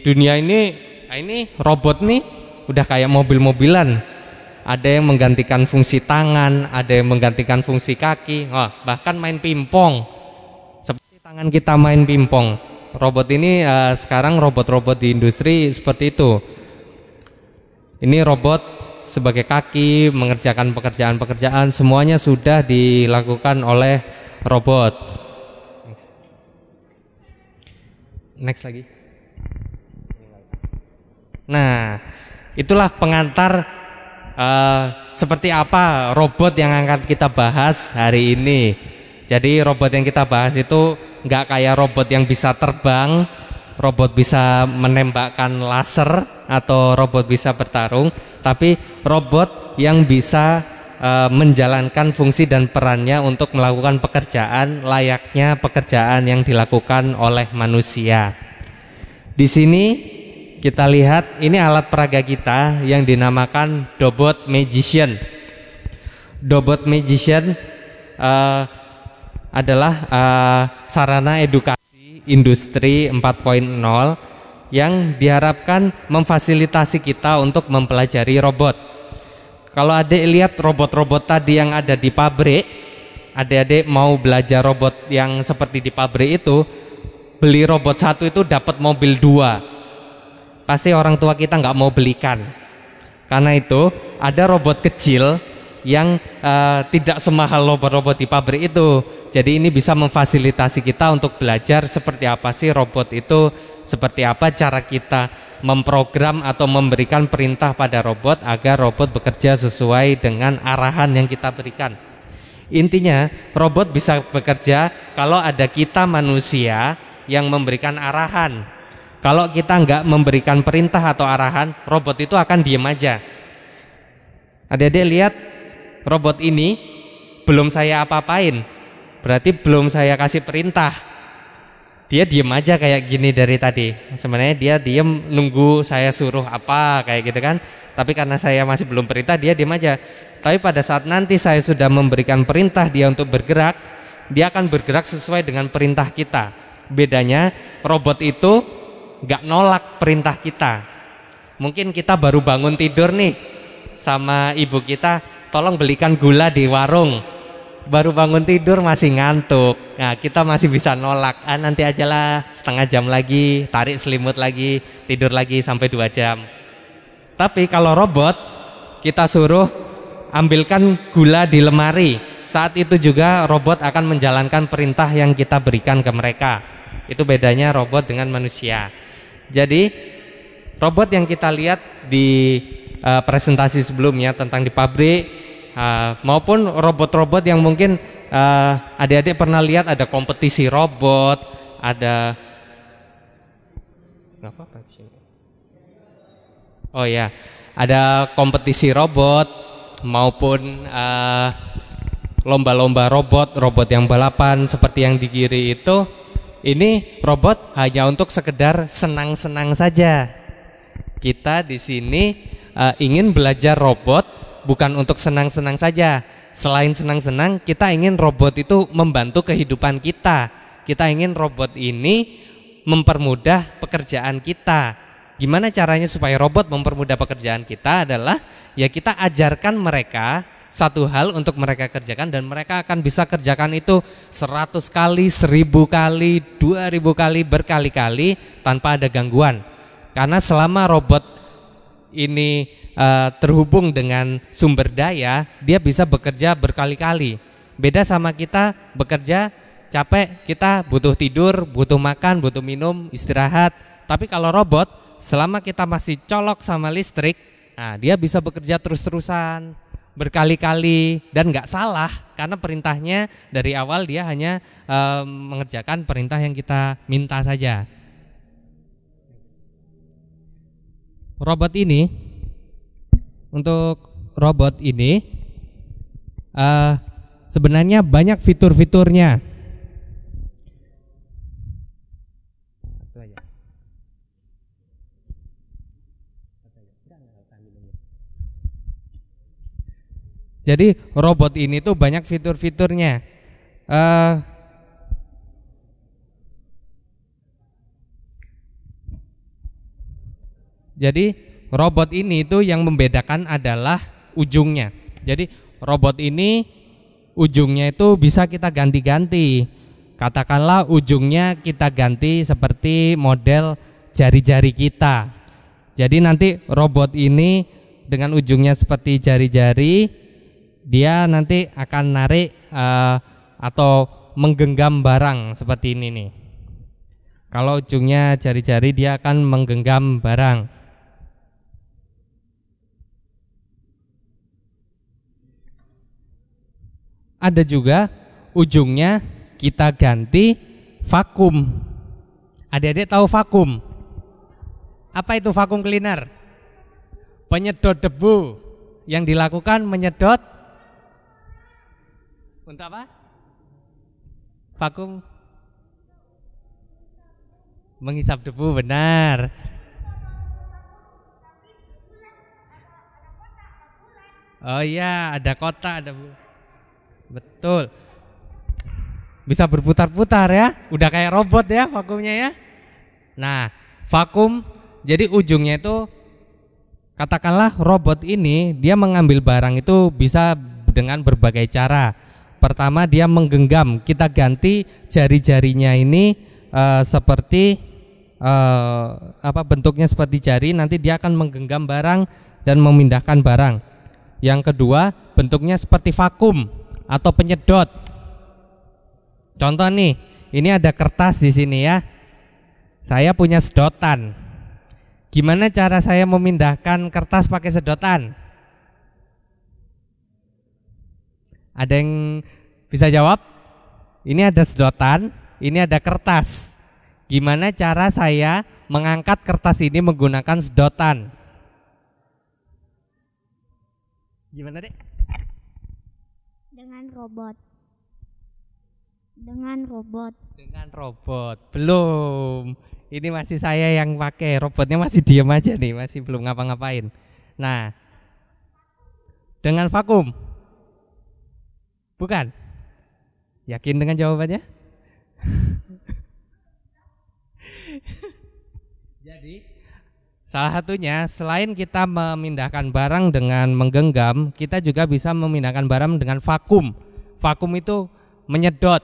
Speaker 1: dunia ini robot nih udah kayak mobil-mobilan. Ada yang menggantikan fungsi tangan, ada yang menggantikan fungsi kaki, bahkan main pingpong. Seperti tangan kita main pingpong. Robot ini sekarang robot-robot di industri seperti itu. Ini robot sebagai kaki mengerjakan pekerjaan-pekerjaan, semuanya sudah dilakukan oleh robot. Next lagi. Nah, itulah pengantar seperti apa robot yang akan kita bahas hari ini. Jadi robot yang kita bahas itu nggak kayak robot yang bisa terbang, robot bisa menembakkan laser, atau robot bisa bertarung, tapi robot yang bisa menjalankan fungsi dan perannya untuk melakukan pekerjaan layaknya pekerjaan yang dilakukan oleh manusia. Di sini kita lihat ini alat peraga kita yang dinamakan Dobot Magician. Dobot Magician adalah sarana edukasi industri 4.0 yang diharapkan memfasilitasi kita untuk mempelajari robot. Kalau adik lihat robot-robot tadi yang ada di pabrik, adik-adik mau belajar robot yang seperti di pabrik itu, beli robot satu itu dapat mobil dua. Pasti orang tua kita nggak mau belikan. Karena itu ada robot kecil yang tidak semahal robot-robot di pabrik itu. Jadi ini bisa memfasilitasi kita untuk belajar seperti apa sih robot itu, seperti apa cara kita memprogram atau memberikan perintah pada robot agar robot bekerja sesuai dengan arahan yang kita berikan. Intinya robot bisa bekerja kalau ada kita manusia yang memberikan arahan. Kalau kita nggak memberikan perintah atau arahan, robot itu akan diem aja. Adik-adik lihat robot ini belum saya apa-apain, berarti belum saya kasih perintah. Dia diem aja kayak gini dari tadi. Sebenarnya dia diem nunggu saya suruh apa kayak gitu kan. Tapi karena saya masih belum perintah, dia diem aja. Tapi pada saat nanti saya sudah memberikan perintah dia untuk bergerak, dia akan bergerak sesuai dengan perintah kita. Bedanya robot itu nggak nolak perintah kita. Mungkin kita baru bangun tidur nih sama ibu kita, tolong belikan gula di warung. Baru bangun tidur masih ngantuk. Nah kita masih bisa nolak, nanti ajalah setengah jam lagi, tarik selimut lagi, tidur lagi sampai 2 jam. Tapi kalau robot, kita suruh ambilkan gula di lemari, saat itu juga robot akan menjalankan perintah yang kita berikan ke mereka. Itu bedanya robot dengan manusia. Jadi robot yang kita lihat di presentasi sebelumnya tentang di pabrik, maupun robot-robot yang mungkin adik-adik pernah lihat, ada kompetisi robot, ada ada kompetisi robot maupun lomba-lomba robot yang balapan seperti yang di kiri itu. Ini robot hanya untuk sekedar senang-senang saja. Kita di sini ingin belajar robot bukan untuk senang-senang saja. Selain senang-senang, kita ingin robot itu membantu kehidupan kita. Kita ingin robot ini mempermudah pekerjaan kita. Gimana caranya supaya robot mempermudah pekerjaan kita adalah ya kita ajarkan mereka satu hal untuk mereka kerjakan, dan mereka akan bisa kerjakan itu 100 kali, 1000 kali, 2000 kali, berkali-kali tanpa ada gangguan. Karena selama robot ini terhubung dengan sumber daya, dia bisa bekerja berkali-kali. Beda sama kita bekerja capek, kita butuh tidur, butuh makan, butuh minum, istirahat. Tapi kalau robot, selama kita masih colok sama listrik, nah dia bisa bekerja terus-terusan. berkali-kali dan nggak salah karena perintahnya dari awal dia hanya mengerjakan perintah yang kita minta saja. Untuk robot ini sebenarnya banyak fitur-fiturnya. Jadi robot ini tuh banyak fitur-fiturnya. Jadi robot ini tuh yang membedakan adalah ujungnya. Jadi robot ini ujungnya itu bisa kita ganti-ganti. Katakanlah ujungnya kita ganti seperti model jari-jari kita. Jadi nanti robot ini dengan ujungnya seperti jari-jari, dia nanti akan narik atau menggenggam barang seperti ini nih. Kalau ujungnya jari-jari, dia akan menggenggam barang. Ada juga ujungnya kita ganti vakum. Adik-adik tahu vakum? Apa itu vakum cleaner? Penyedot debu yang dilakukan menyedot untuk apa? Vakum menghisap debu, benar. Oh iya, ada kotak, ada betul. Bisa berputar-putar ya. Udah kayak robot ya vakumnya ya. Nah, vakum jadi ujungnya itu, katakanlah robot ini dia mengambil barang itu bisa dengan berbagai cara. Pertama dia menggenggam, kita ganti jari-jarinya ini seperti bentuknya seperti jari, nanti dia akan menggenggam barang dan memindahkan barang. Yang kedua bentuknya seperti vakum atau penyedot. Contoh nih, ini ada kertas di sini ya. Saya punya sedotan. Gimana cara saya memindahkan kertas pakai sedotan? Ada yang bisa jawab? Ini ada sedotan, ini ada kertas. Gimana cara saya mengangkat kertas ini menggunakan sedotan? Gimana, Dek?
Speaker 2: Dengan robot. Dengan robot.
Speaker 1: Dengan robot. Belum. Ini masih saya yang pakai. Robotnya masih diam aja nih, masih belum ngapa-ngapain. Nah, dengan vakum. Bukan? Yakin dengan jawabannya? Jadi salah satunya selain kita memindahkan barang dengan menggenggam, kita juga bisa memindahkan barang dengan vakum. Vakum itu menyedot.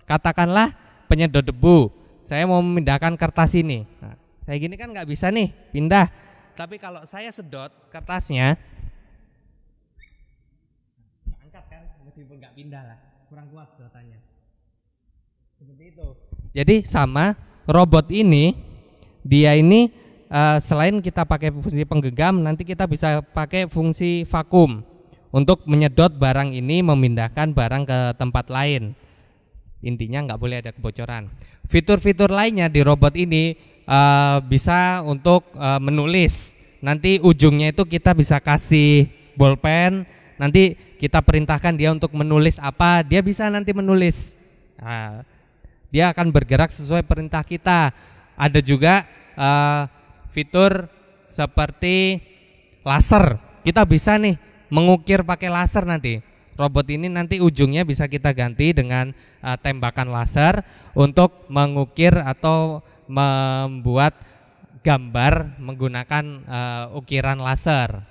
Speaker 1: Katakanlah penyedot debu. Saya mau memindahkan kertas ini. Nah, saya gini kan nggak bisa nih pindah. Tapi kalau saya sedot kertasnya, angkat kan, meskipun nggak pindah lah, kurang kuat sedotannya. Seperti itu. Jadi sama robot ini, dia ini selain kita pakai fungsi penggenggam, nanti kita bisa pakai fungsi vakum untuk menyedot barang ini, memindahkan barang ke tempat lain. Intinya nggak boleh ada kebocoran. Fitur-fitur lainnya di robot ini bisa untuk menulis. Nanti ujungnya itu kita bisa kasih bolpen. Nanti kita perintahkan dia untuk menulis apa, dia bisa nanti menulis. Nah, dia akan bergerak sesuai perintah kita. Ada juga fitur seperti laser. Kita bisa nih mengukir pakai laser nanti. Robot ini nanti ujungnya bisa kita ganti dengan tembakan laser untuk mengukir atau membuat gambar menggunakan ukiran laser.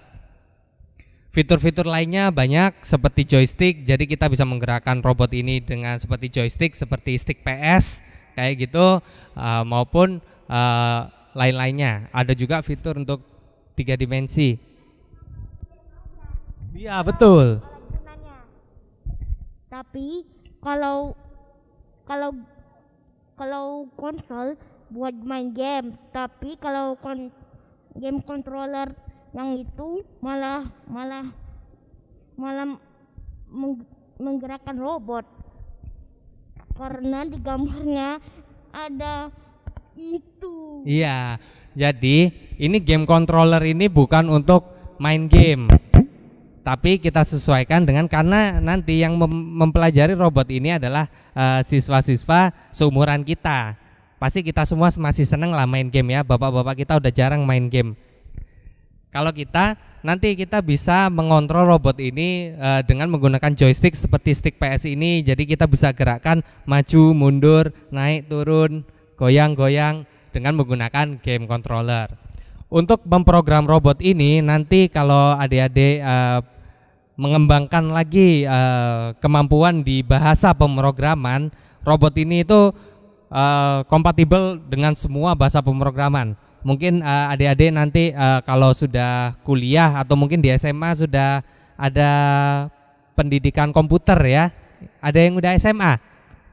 Speaker 1: Fitur-fitur lainnya banyak seperti joystick. Jadi kita bisa menggerakkan robot ini dengan seperti joystick, seperti stick PS kayak gitu, maupun lain-lainnya. Ada juga fitur untuk 3 dimensi. Iya betul.
Speaker 2: Tapi kalau konsol buat main game, tapi kalau game controller yang itu malah malah menggerakkan robot, karena di gambarnya ada itu.
Speaker 1: Iya, jadi ini game controller ini bukan untuk main game, tapi kita sesuaikan dengan, karena nanti yang mempelajari robot ini adalah siswa-siswa seumuran kita. Pasti kita semua masih seneng lah main game ya, bapak-bapak kita udah jarang main game. Kalau kita nanti kita bisa mengontrol robot ini dengan menggunakan joystick seperti stick PS ini. Jadi kita bisa gerakkan maju, mundur, naik, turun, goyang-goyang dengan menggunakan game controller. Untuk memprogram robot ini nanti kalau adik-adik mengembangkan lagi kemampuan di bahasa pemrograman, robot ini itu kompatibel dengan semua bahasa pemrograman. Mungkin adik-adik nanti kalau sudah kuliah atau mungkin di SMA sudah ada pendidikan komputer ya. Ada yang udah SMA?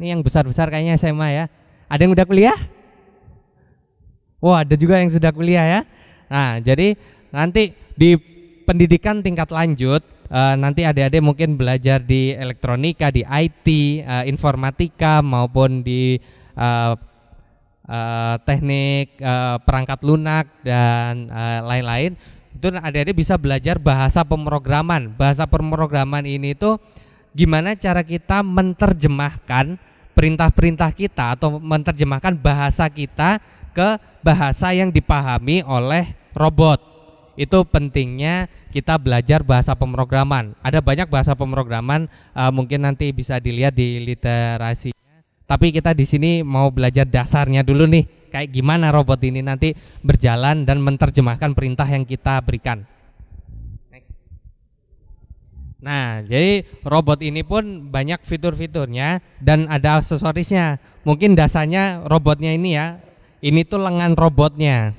Speaker 1: Ini yang besar-besar kayaknya SMA ya. Ada yang udah kuliah? Wah, ada juga yang sudah kuliah ya. Nah, jadi nanti di pendidikan tingkat lanjut nanti adik-adik mungkin belajar di elektronika, di IT, informatika maupun di teknik perangkat lunak dan lain-lain. Itu adik-adik bisa belajar bahasa pemrograman. Bahasa pemrograman ini tuh gimana cara kita menerjemahkan perintah-perintah kita atau menerjemahkan bahasa kita ke bahasa yang dipahami oleh robot. Itu pentingnya kita belajar bahasa pemrograman. Ada banyak bahasa pemrograman, mungkin nanti bisa dilihat di literasi. Tapi kita di sini mau belajar dasarnya dulu nih, kayak gimana robot ini nanti berjalan dan menerjemahkan perintah yang kita berikan. Next. Nah, jadi robot ini pun banyak fitur-fiturnya dan ada aksesorisnya. Mungkin dasarnya robotnya ini ya, ini tuh lengan robotnya.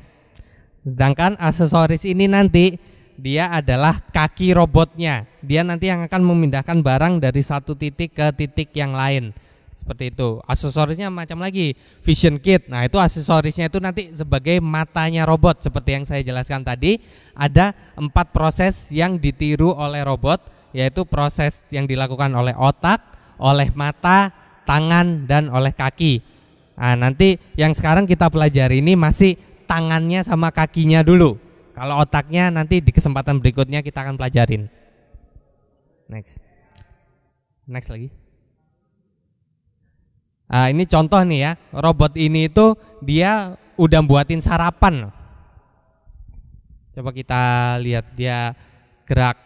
Speaker 1: Sedangkan aksesoris ini nanti dia adalah kaki robotnya. Dia nanti yang akan memindahkan barang dari satu titik ke titik yang lain. Seperti itu. Aksesorisnya macam lagi, vision kit. Nah, itu aksesorisnya itu nanti sebagai matanya robot. Seperti yang saya jelaskan tadi, ada 4 proses yang ditiru oleh robot, yaitu proses yang dilakukan oleh otak, oleh mata, tangan, dan oleh kaki. Nah, nanti yang sekarang kita pelajari ini masih tangannya sama kakinya dulu. Kalau otaknya nanti di kesempatan berikutnya kita akan pelajarin. Next lagi. Ini contoh nih ya, robot ini itu dia udah buatin sarapan. Coba kita lihat dia gerak.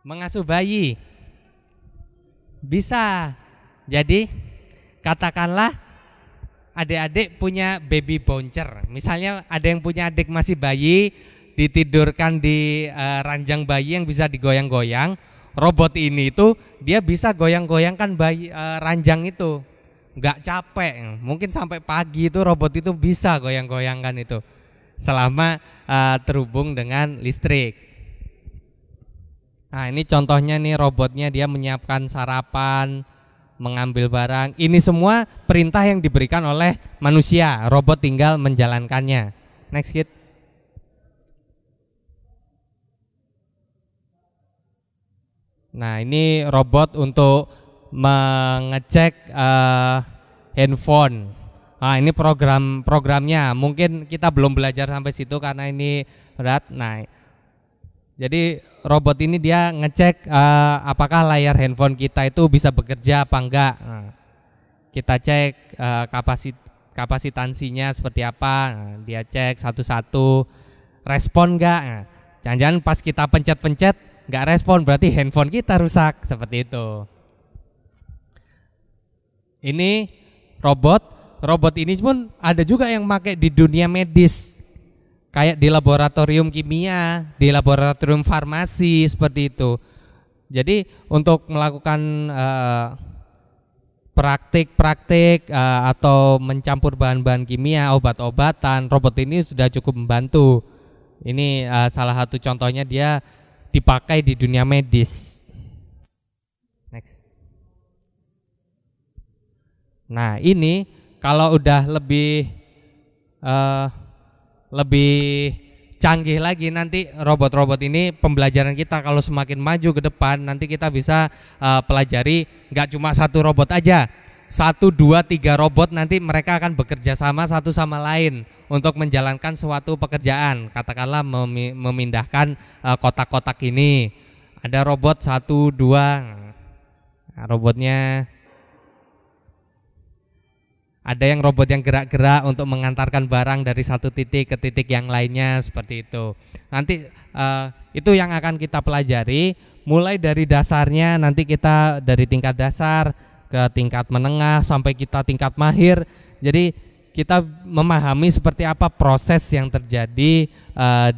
Speaker 1: Mengasuh bayi. Bisa. Jadi katakanlah adik-adik punya baby bouncer. Misalnya ada yang punya adik masih bayi, ditidurkan di ranjang bayi yang bisa digoyang-goyang. Robot ini tuh dia bisa goyang-goyangkan bayi ranjang itu, nggak capek. Mungkin sampai pagi itu robot itu bisa goyang-goyangkan itu selama terhubung dengan listrik. Nah, ini contohnya nih robotnya, dia menyiapkan sarapan, mengambil barang. Ini semua perintah yang diberikan oleh manusia, robot tinggal menjalankannya. Next kid. Nah, ini robot untuk mengecek handphone. Nah, ini programnya. Mungkin kita belum belajar sampai situ karena ini berat. Nah, jadi robot ini dia ngecek apakah layar handphone kita itu bisa bekerja apa enggak. Nah, kita cek kapasitansinya seperti apa. Nah, dia cek satu-satu, respon enggak. Nah, jangan-jangan pas kita pencet-pencet nggak respon, berarti handphone kita rusak. Seperti itu. Ini robot ini pun ada juga yang pakai di dunia medis, kayak di laboratorium kimia, di laboratorium farmasi, seperti itu. Jadi untuk melakukan praktik-praktik atau mencampur bahan-bahan kimia, obat-obatan, robot ini sudah cukup membantu. Ini salah satu contohnya, dia dipakai di dunia medis. Next. Nah, ini kalau udah lebih canggih lagi nanti robot-robot ini, pembelajaran kita kalau semakin maju ke depan nanti kita bisa pelajari nggak cuma satu robot aja, 1, 2, 3 robot nanti mereka akan bekerja sama satu sama lain untuk menjalankan suatu pekerjaan. Katakanlah memindahkan kotak-kotak ini, ada robot 1, 2, nah, robotnya ada yang robot yang gerak-gerak untuk mengantarkan barang dari satu titik ke titik yang lainnya, seperti itu. Nanti itu yang akan kita pelajari mulai dari dasarnya, nanti kita dari tingkat dasar ke tingkat menengah sampai kita tingkat mahir. Jadi kita memahami seperti apa proses yang terjadi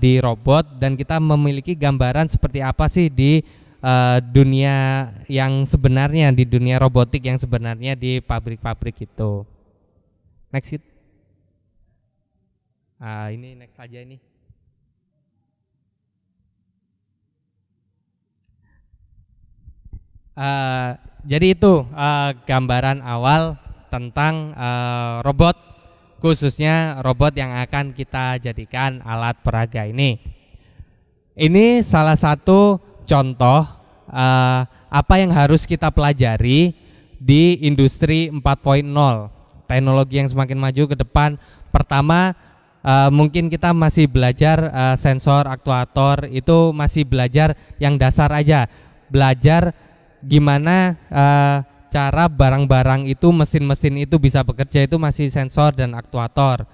Speaker 1: di robot, dan kita memiliki gambaran seperti apa sih di dunia yang sebenarnya, di dunia robotik yang sebenarnya di pabrik-pabrik itu. Next it. Ini next saja ini. Jadi itu gambaran awal tentang robot, khususnya robot yang akan kita jadikan alat peraga ini. Ini salah satu contoh apa yang harus kita pelajari di industri 4.0. Teknologi yang semakin maju ke depan. Pertama, mungkin kita masih belajar sensor, aktuator, itu masih belajar yang dasar aja. Belajar gimana cara barang-barang itu, mesin-mesin itu bisa bekerja, itu masih sensor dan aktuator.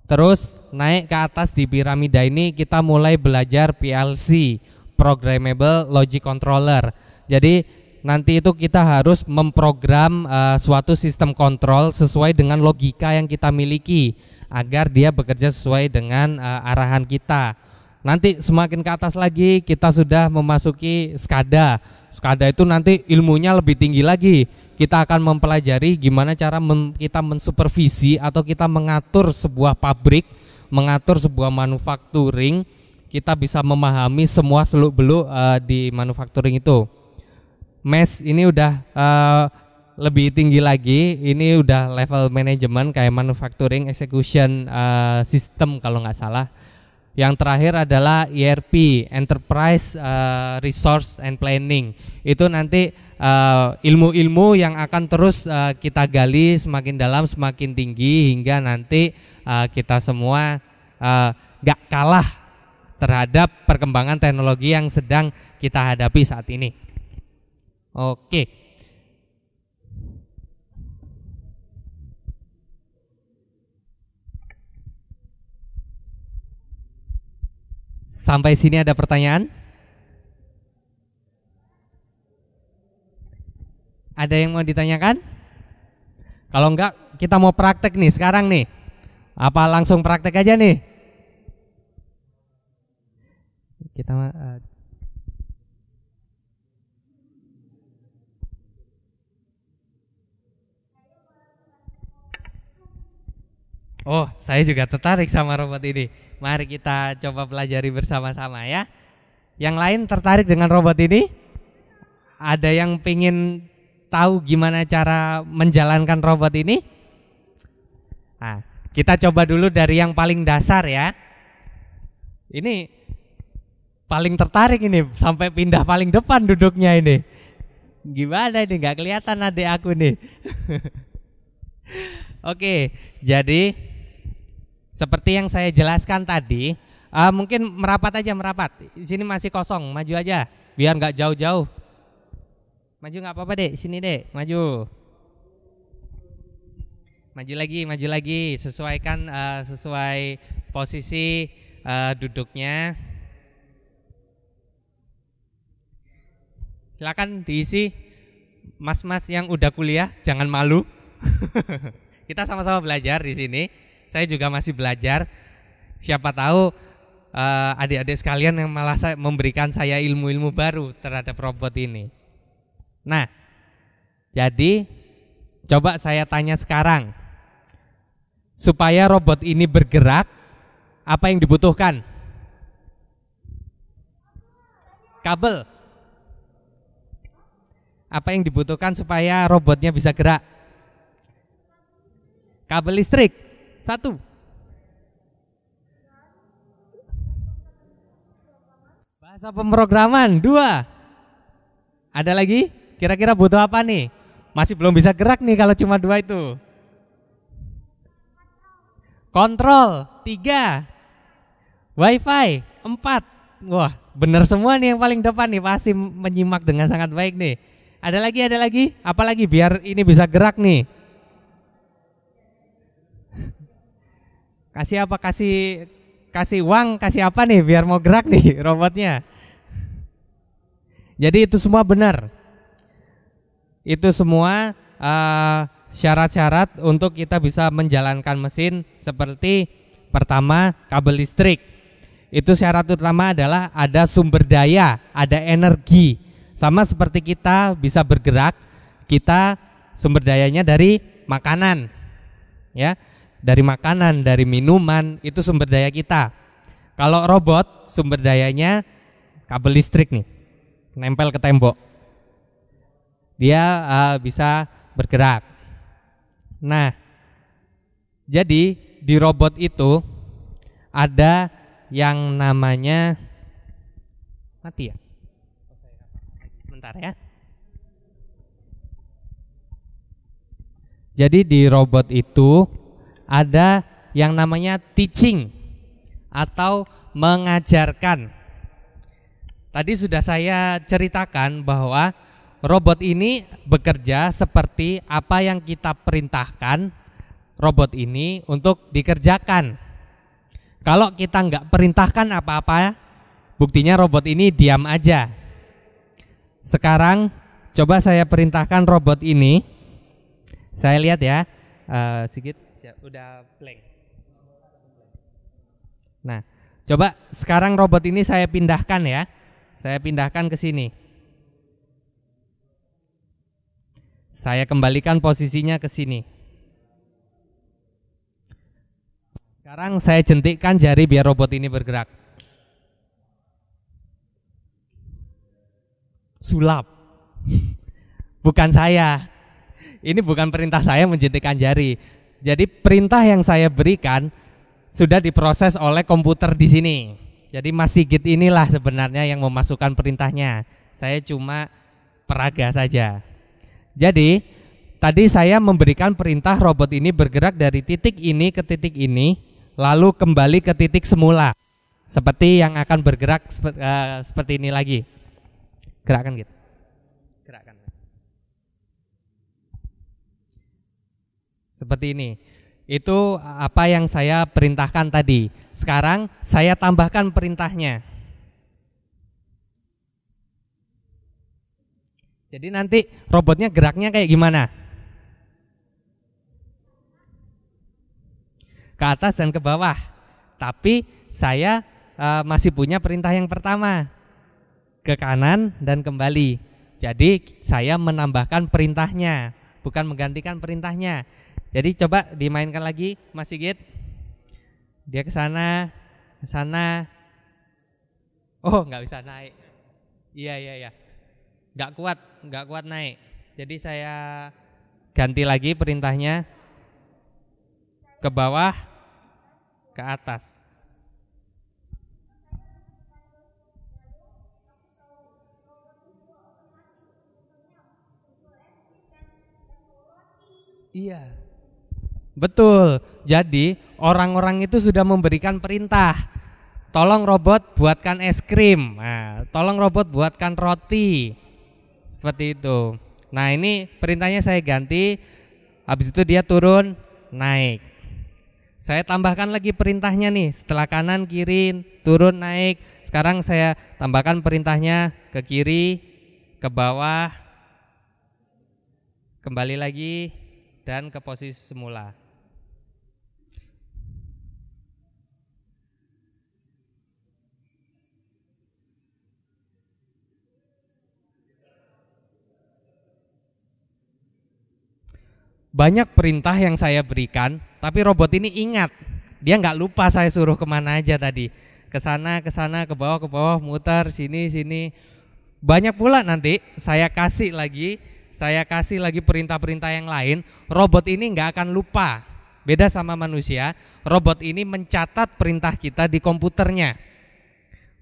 Speaker 1: Terus naik ke atas di piramida ini kita mulai belajar PLC, Programmable Logic Controller. Jadi nanti itu kita harus memprogram suatu sistem kontrol sesuai dengan logika yang kita miliki agar dia bekerja sesuai dengan arahan kita. Nanti semakin ke atas lagi kita sudah memasuki SCADA. SCADA itu nanti ilmunya lebih tinggi lagi. Kita akan mempelajari gimana cara kita mensupervisi atau kita mengatur sebuah pabrik, mengatur sebuah manufacturing. Kita bisa memahami semua seluk-beluk di manufacturing itu. MES ini udah lebih tinggi lagi, ini udah level manajemen kayak manufacturing execution system kalau nggak salah. Yang terakhir adalah ERP, Enterprise Resource and Planning. Itu nanti ilmu-ilmu yang akan terus kita gali semakin dalam, semakin tinggi, hingga nanti kita semua nggak kalah terhadap perkembangan teknologi yang sedang kita hadapi saat ini. Oke. Sampai sini ada pertanyaan? Ada yang mau ditanyakan? Kalau enggak, kita mau praktek nih sekarang nih. Apa langsung praktek aja nih? Kita Oh, saya juga tertarik sama robot ini. Mari kita coba pelajari bersama-sama ya. Yang lain tertarik dengan robot ini? Ada yang pengen tahu gimana cara menjalankan robot ini? Nah, kita coba dulu dari yang paling dasar ya. Ini paling tertarik ini, sampai pindah paling depan duduknya ini. Gimana ini, nggak kelihatan adik aku nih. Oke, jadi seperti yang saya jelaskan tadi, mungkin merapat aja, merapat. Di sini masih kosong, maju aja, biar nggak jauh-jauh. Maju nggak apa-apa dek, sini dek, maju. Maju lagi, sesuaikan sesuai posisi duduknya. Silakan diisi, mas-mas yang udah kuliah, jangan malu. Kita sama-sama belajar di sini. Saya juga masih belajar. Siapa tahu adik-adik sekalian yang malah memberikan saya ilmu-ilmu baru terhadap robot ini. Nah, jadi coba saya tanya sekarang, supaya robot ini bergerak, apa yang dibutuhkan? Kabel. Apa yang dibutuhkan supaya robotnya bisa gerak?
Speaker 3: Kabel listrik. 1. Bahasa pemrograman. 2. Ada lagi? Kira-kira butuh apa nih? Masih belum bisa gerak nih kalau cuma 2 itu. Kontrol. 3. Wifi. 4. Wah, bener semua nih yang paling depan nih, pasti menyimak dengan sangat baik nih. Ada lagi? Apa lagi biar ini bisa gerak nih? Kasih apa? Kasih uang, kasih apa nih biar mau gerak nih robotnya? Jadi itu semua benar. Itu semua syarat-syarat untuk kita bisa menjalankan mesin. Seperti pertama, kabel listrik. Itu syarat utama adalah ada sumber daya, ada energi. Sama seperti kita bisa bergerak, kita sumber dayanya dari makanan. Ya, dari makanan, dari minuman, itu sumber daya kita. Kalau robot sumber dayanya kabel listrik nih, nempel ke tembok. Dia bisa bergerak. Nah, jadi di robot itu ada yang namanya mati ya. Sebentar ya. Jadi di robot itu ada yang namanya teaching atau mengajarkan. Tadi sudah saya ceritakan bahwa robot ini bekerja seperti apa yang kita perintahkan robot ini untuk dikerjakan. Kalau kita nggak perintahkan apa-apa, buktinya robot ini diam aja. Sekarang coba saya perintahkan robot ini. Saya lihat ya, sedikit udah blank. Nah, coba sekarang robot ini saya pindahkan ya. Saya pindahkan ke sini. Saya kembalikan posisinya ke sini. Sekarang saya jentikkan jari biar robot ini bergerak. Sulap. Bukan saya. Ini bukan perintah saya menjentikkan jari. Jadi perintah yang saya berikan sudah diproses oleh komputer di sini. Jadi Mas Sigit inilah sebenarnya yang memasukkan perintahnya. Saya cuma peraga saja. Jadi tadi saya memberikan perintah robot ini bergerak dari titik ini ke titik ini, lalu kembali ke titik semula. Seperti yang akan bergerak seperti ini lagi. Gerakkan gitu. Gerakkan. Seperti ini. Itu apa yang saya perintahkan tadi. Sekarang saya tambahkan perintahnya. Jadi nanti robotnya geraknya kayak gimana? Ke atas dan ke bawah. Tapi saya masih punya perintah yang pertama, ke kanan dan kembali. Jadi saya menambahkan perintahnya, bukan menggantikan perintahnya. Jadi coba dimainkan lagi Mas Sigit. Dia ke sana, ke sana. Oh, nggak bisa naik. Iya. Nggak kuat naik. Jadi saya ganti lagi perintahnya, ke bawah, ke atas. Iya. Betul. Jadi orang-orang itu sudah memberikan perintah. Tolong robot buatkan es krim. Nah, tolong robot buatkan roti. Seperti itu. Nah, ini perintahnya saya ganti. Habis itu dia turun, naik. Saya tambahkan lagi perintahnya nih. Setelah kanan, kiri, turun, naik. Sekarang saya tambahkan perintahnya ke kiri, ke bawah, kembali lagi, dan ke posisi semula. Banyak perintah yang saya berikan, tapi robot ini ingat. Dia nggak lupa saya suruh kemana aja tadi. Ke sana, ke bawah, muter, sini. Banyak pula nanti saya kasih lagi perintah-perintah yang lain. Robot ini nggak akan lupa. beda sama manusia, robot ini mencatat perintah kita di komputernya.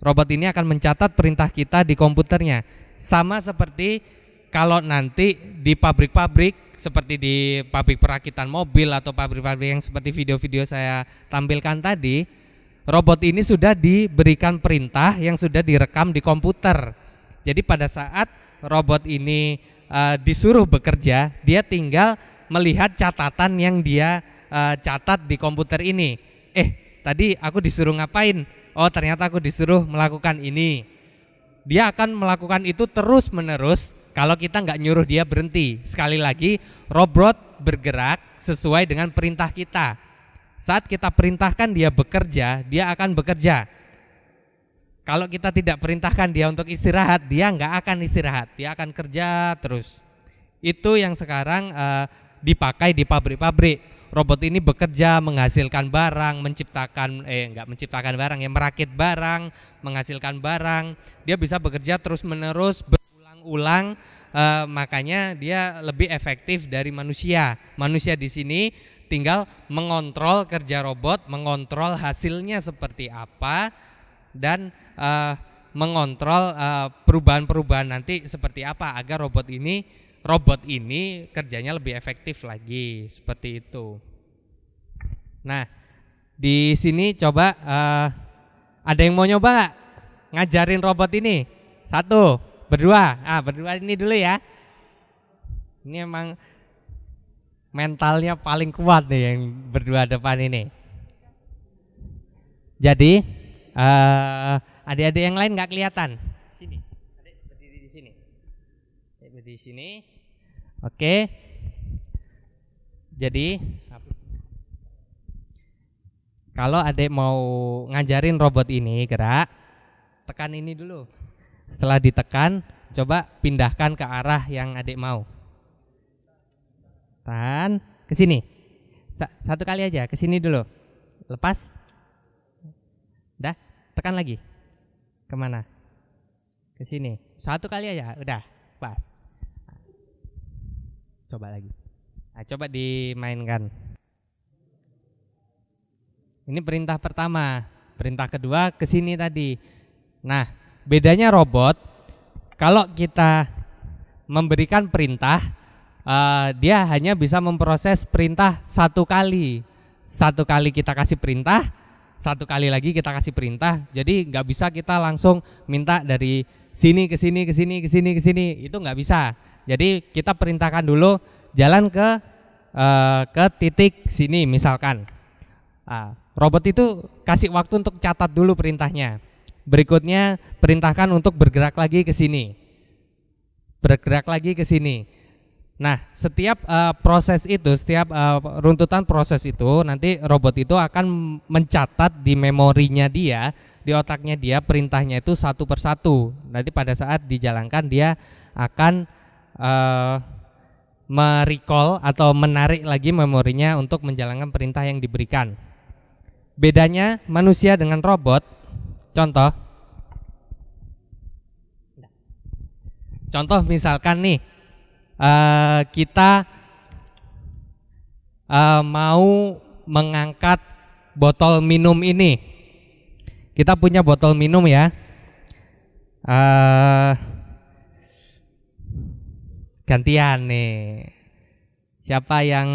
Speaker 3: Robot ini akan mencatat perintah kita di komputernya. Sama seperti kalau nanti di pabrik-pabrik, seperti di pabrik perakitan mobil atau pabrik-pabrik yang seperti video-video saya tampilkan tadi, robot ini sudah diberikan perintah yang sudah direkam di komputer. Jadi pada saat robot ini disuruh bekerja, dia tinggal melihat catatan yang dia catat di komputer ini. Tadi aku disuruh ngapain? Oh, ternyata aku disuruh melakukan ini. Dia akan melakukan itu terus menerus kalau kita nggak nyuruh dia berhenti. Sekali lagi, robot bergerak sesuai dengan perintah kita. Saat kita perintahkan dia bekerja, dia akan bekerja. Kalau kita tidak perintahkan dia untuk istirahat, dia nggak akan istirahat. Dia akan kerja terus. Itu yang sekarang dipakai di pabrik-pabrik. Robot ini bekerja, menghasilkan barang, merakit barang, menghasilkan barang. Dia bisa bekerja terus-menerus, berulang-ulang, makanya dia lebih efektif dari manusia. Manusia di sini tinggal mengontrol kerja robot, mengontrol hasilnya seperti apa, dan mengontrol perubahan-perubahan nanti seperti apa agar robot ini kerjanya lebih efektif lagi, seperti itu. Nah, di sini coba ada yang mau nyoba gak ngajarin robot ini? Satu, berdua. Berdua ini dulu ya. Ini emang mentalnya paling kuat nih yang berdua depan ini. Jadi adik-adik yang lain nggak kelihatan. Sini, adik berdiri di sini. Berdiri di sini. Oke. Jadi kalau adik mau ngajarin robot ini gerak, tekan ini dulu. Setelah ditekan, coba pindahkan ke arah yang adik mau. Tahan, ke sini. Satu kali aja, ke sini dulu. Lepas. Udah, tekan lagi. Kemana? Ke sini. Satu kali aja, udah, pas. Coba lagi. Coba dimainkan. Ini perintah pertama. Perintah kedua ke sini tadi. Nah, bedanya robot, kalau kita memberikan perintah, dia hanya bisa memproses perintah satu kali. Satu kali kita kasih perintah, satu kali lagi kita kasih perintah. Jadi nggak bisa kita langsung minta dari sini ke sini ke sini ke sini ke sini. Itu nggak bisa. Jadi kita perintahkan dulu jalan ke titik sini misalkan. Robot itu kasih waktu untuk catat dulu perintahnya. Berikutnya perintahkan untuk bergerak lagi ke sini. Bergerak lagi ke sini. Nah, setiap proses itu, setiap runtutan proses itu, nanti robot itu akan mencatat di memorinya dia, di otaknya dia, perintahnya itu satu persatu. Nanti pada saat dijalankan dia akan merecall atau menarik lagi memorinya untuk menjalankan perintah yang diberikan. Bedanya manusia dengan robot, contoh misalkan nih, kita mau mengangkat botol minum ini. Kita punya botol minum ya. Gantian nih. Siapa yang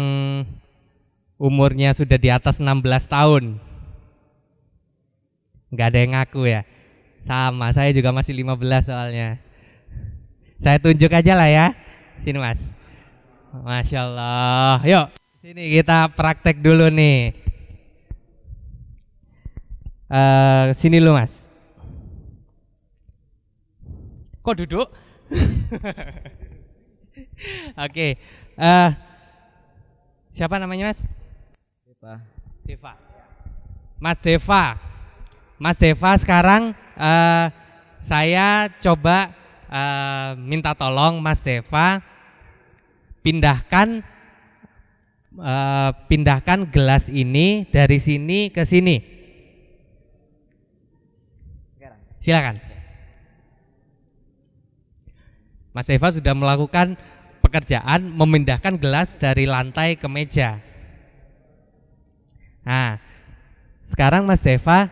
Speaker 3: umurnya sudah di atas 16 tahun? Nggak ada yang ngaku ya. Sama, saya juga masih 15 soalnya. Saya tunjuk aja lah ya. Sini Mas. Masya Allah. Yuk, sini kita praktek dulu nih. Sini lu Mas. Kok duduk? Oke. Siapa namanya Mas? Deva. Mas Deva sekarang saya coba minta tolong Mas Deva pindahkan gelas ini dari sini ke sini. Silakan. Mas Deva sudah melakukan pekerjaan memindahkan gelas dari lantai ke meja. Nah, sekarang Mas Deva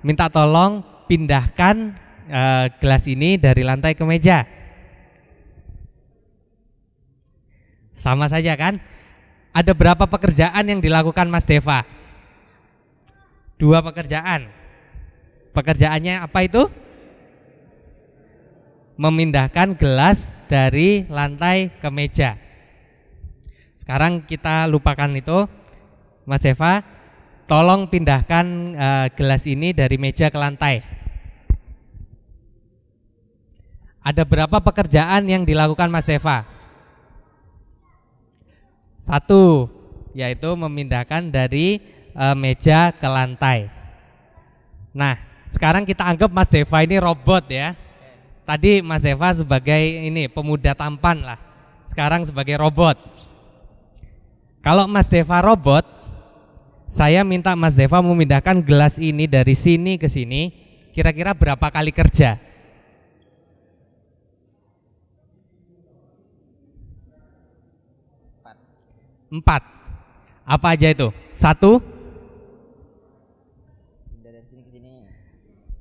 Speaker 3: minta tolong pindahkan gelas ini dari lantai ke meja. Sama saja kan? Ada berapa pekerjaan yang dilakukan Mas Deva? 2 pekerjaan. Pekerjaannya apa itu? Memindahkan gelas dari lantai ke meja. Sekarang kita lupakan itu. Mas Deva, tolong pindahkan gelas ini dari meja ke lantai. Ada berapa pekerjaan yang dilakukan Mas Deva? 1, yaitu memindahkan dari meja ke lantai. Nah, sekarang kita anggap Mas Deva ini robot ya. Tadi Mas Deva sebagai ini pemuda tampan lah. Sekarang sebagai robot. Kalau Mas Deva robot, saya minta Mas Deva memindahkan gelas ini dari sini ke sini. Kira-kira berapa kali kerja? 4. Apa aja itu? 1.
Speaker 4: Pindah dari sini ke sini.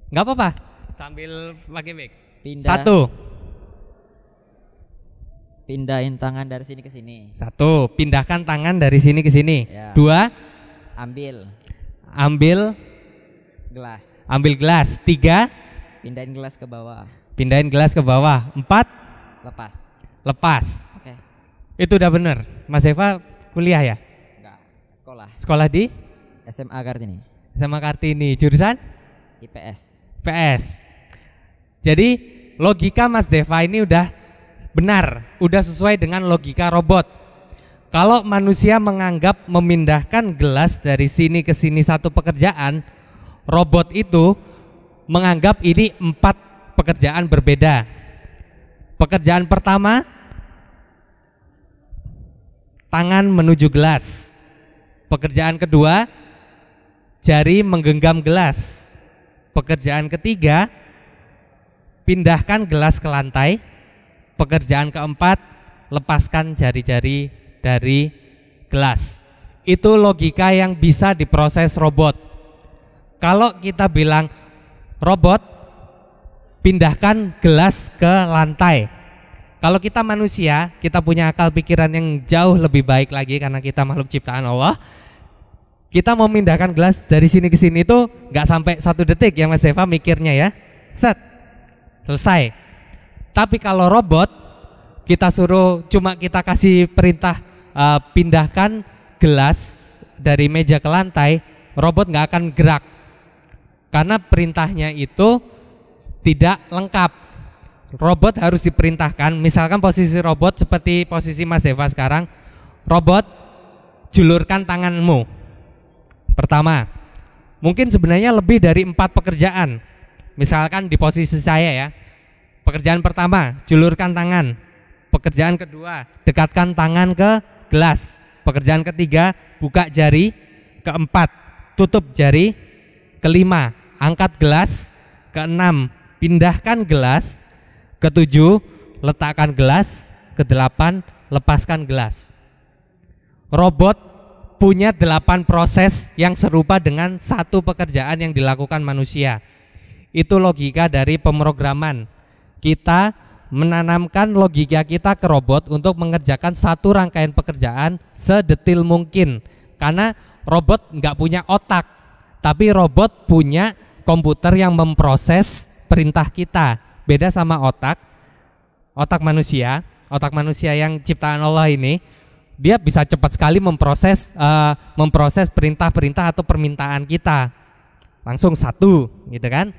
Speaker 3: Enggak apa-apa. Sambil pakai mic. 1.
Speaker 4: Pindahin tangan dari sini ke sini.
Speaker 3: 1. Pindahkan tangan dari sini ke sini.
Speaker 4: Ya.
Speaker 3: 2.
Speaker 4: Ambil gelas.
Speaker 3: Ambil gelas. 3.
Speaker 4: Pindahin gelas ke bawah.
Speaker 3: Pindahin gelas ke bawah. 4. Lepas.
Speaker 4: Oke.
Speaker 3: Itu udah bener. Mas Deva kuliah ya?
Speaker 4: Enggak. Sekolah.
Speaker 3: Sekolah di
Speaker 4: SMA Kartini.
Speaker 3: SMA Kartini. Jurusan
Speaker 4: IPS.
Speaker 3: PS. Jadi logika Mas Deva ini udah benar, udah sesuai dengan logika robot. Kalau manusia menganggap memindahkan gelas dari sini ke sini satu pekerjaan, robot itu menganggap ini 4 pekerjaan berbeda. Pekerjaan pertama, tangan menuju gelas. Pekerjaan kedua, jari menggenggam gelas. Pekerjaan ketiga, pindahkan gelas ke lantai. Pekerjaan keempat, lepaskan jari-jari dari gelas. Itu logika yang bisa diproses robot. Kalau kita bilang robot, pindahkan gelas ke lantai. Kalau kita manusia, kita punya akal pikiran yang jauh lebih baik lagi karena kita makhluk ciptaan Allah. Kita mau memindahkan gelas dari sini ke sini itu nggak sampai 1 detik ya Mas Deva mikirnya ya. Set, selesai. Tapi kalau robot, kita suruh cuma kita kasih perintah pindahkan gelas dari meja ke lantai, robot nggak akan gerak karena perintahnya itu tidak lengkap. Robot harus diperintahkan. Misalkan posisi robot seperti posisi Mas Deva sekarang, robot julurkan tanganmu. Pertama, mungkin sebenarnya lebih dari 4 pekerjaan. Misalkan di posisi saya ya, pekerjaan pertama julurkan tangan. Pekerjaan kedua dekatkan tangan ke gelas. Pekerjaan ketiga buka jari. Keempat tutup jari. Kelima angkat gelas. Keenam pindahkan gelas. Ketujuh letakkan gelas. Kedelapan lepaskan gelas. Robot punya 8 proses yang serupa dengan satu pekerjaan yang dilakukan manusia. Itu logika dari pemrograman. Kita menanamkan logika kita ke robot untuk mengerjakan satu rangkaian pekerjaan sedetil mungkin. Karena robot nggak punya otak, tapi robot punya komputer yang memproses perintah kita. Beda sama otak manusia. Otak manusia yang ciptaan Allah ini, dia bisa cepat sekali memproses perintah-perintah atau permintaan kita. Langsung satu, gitu kan?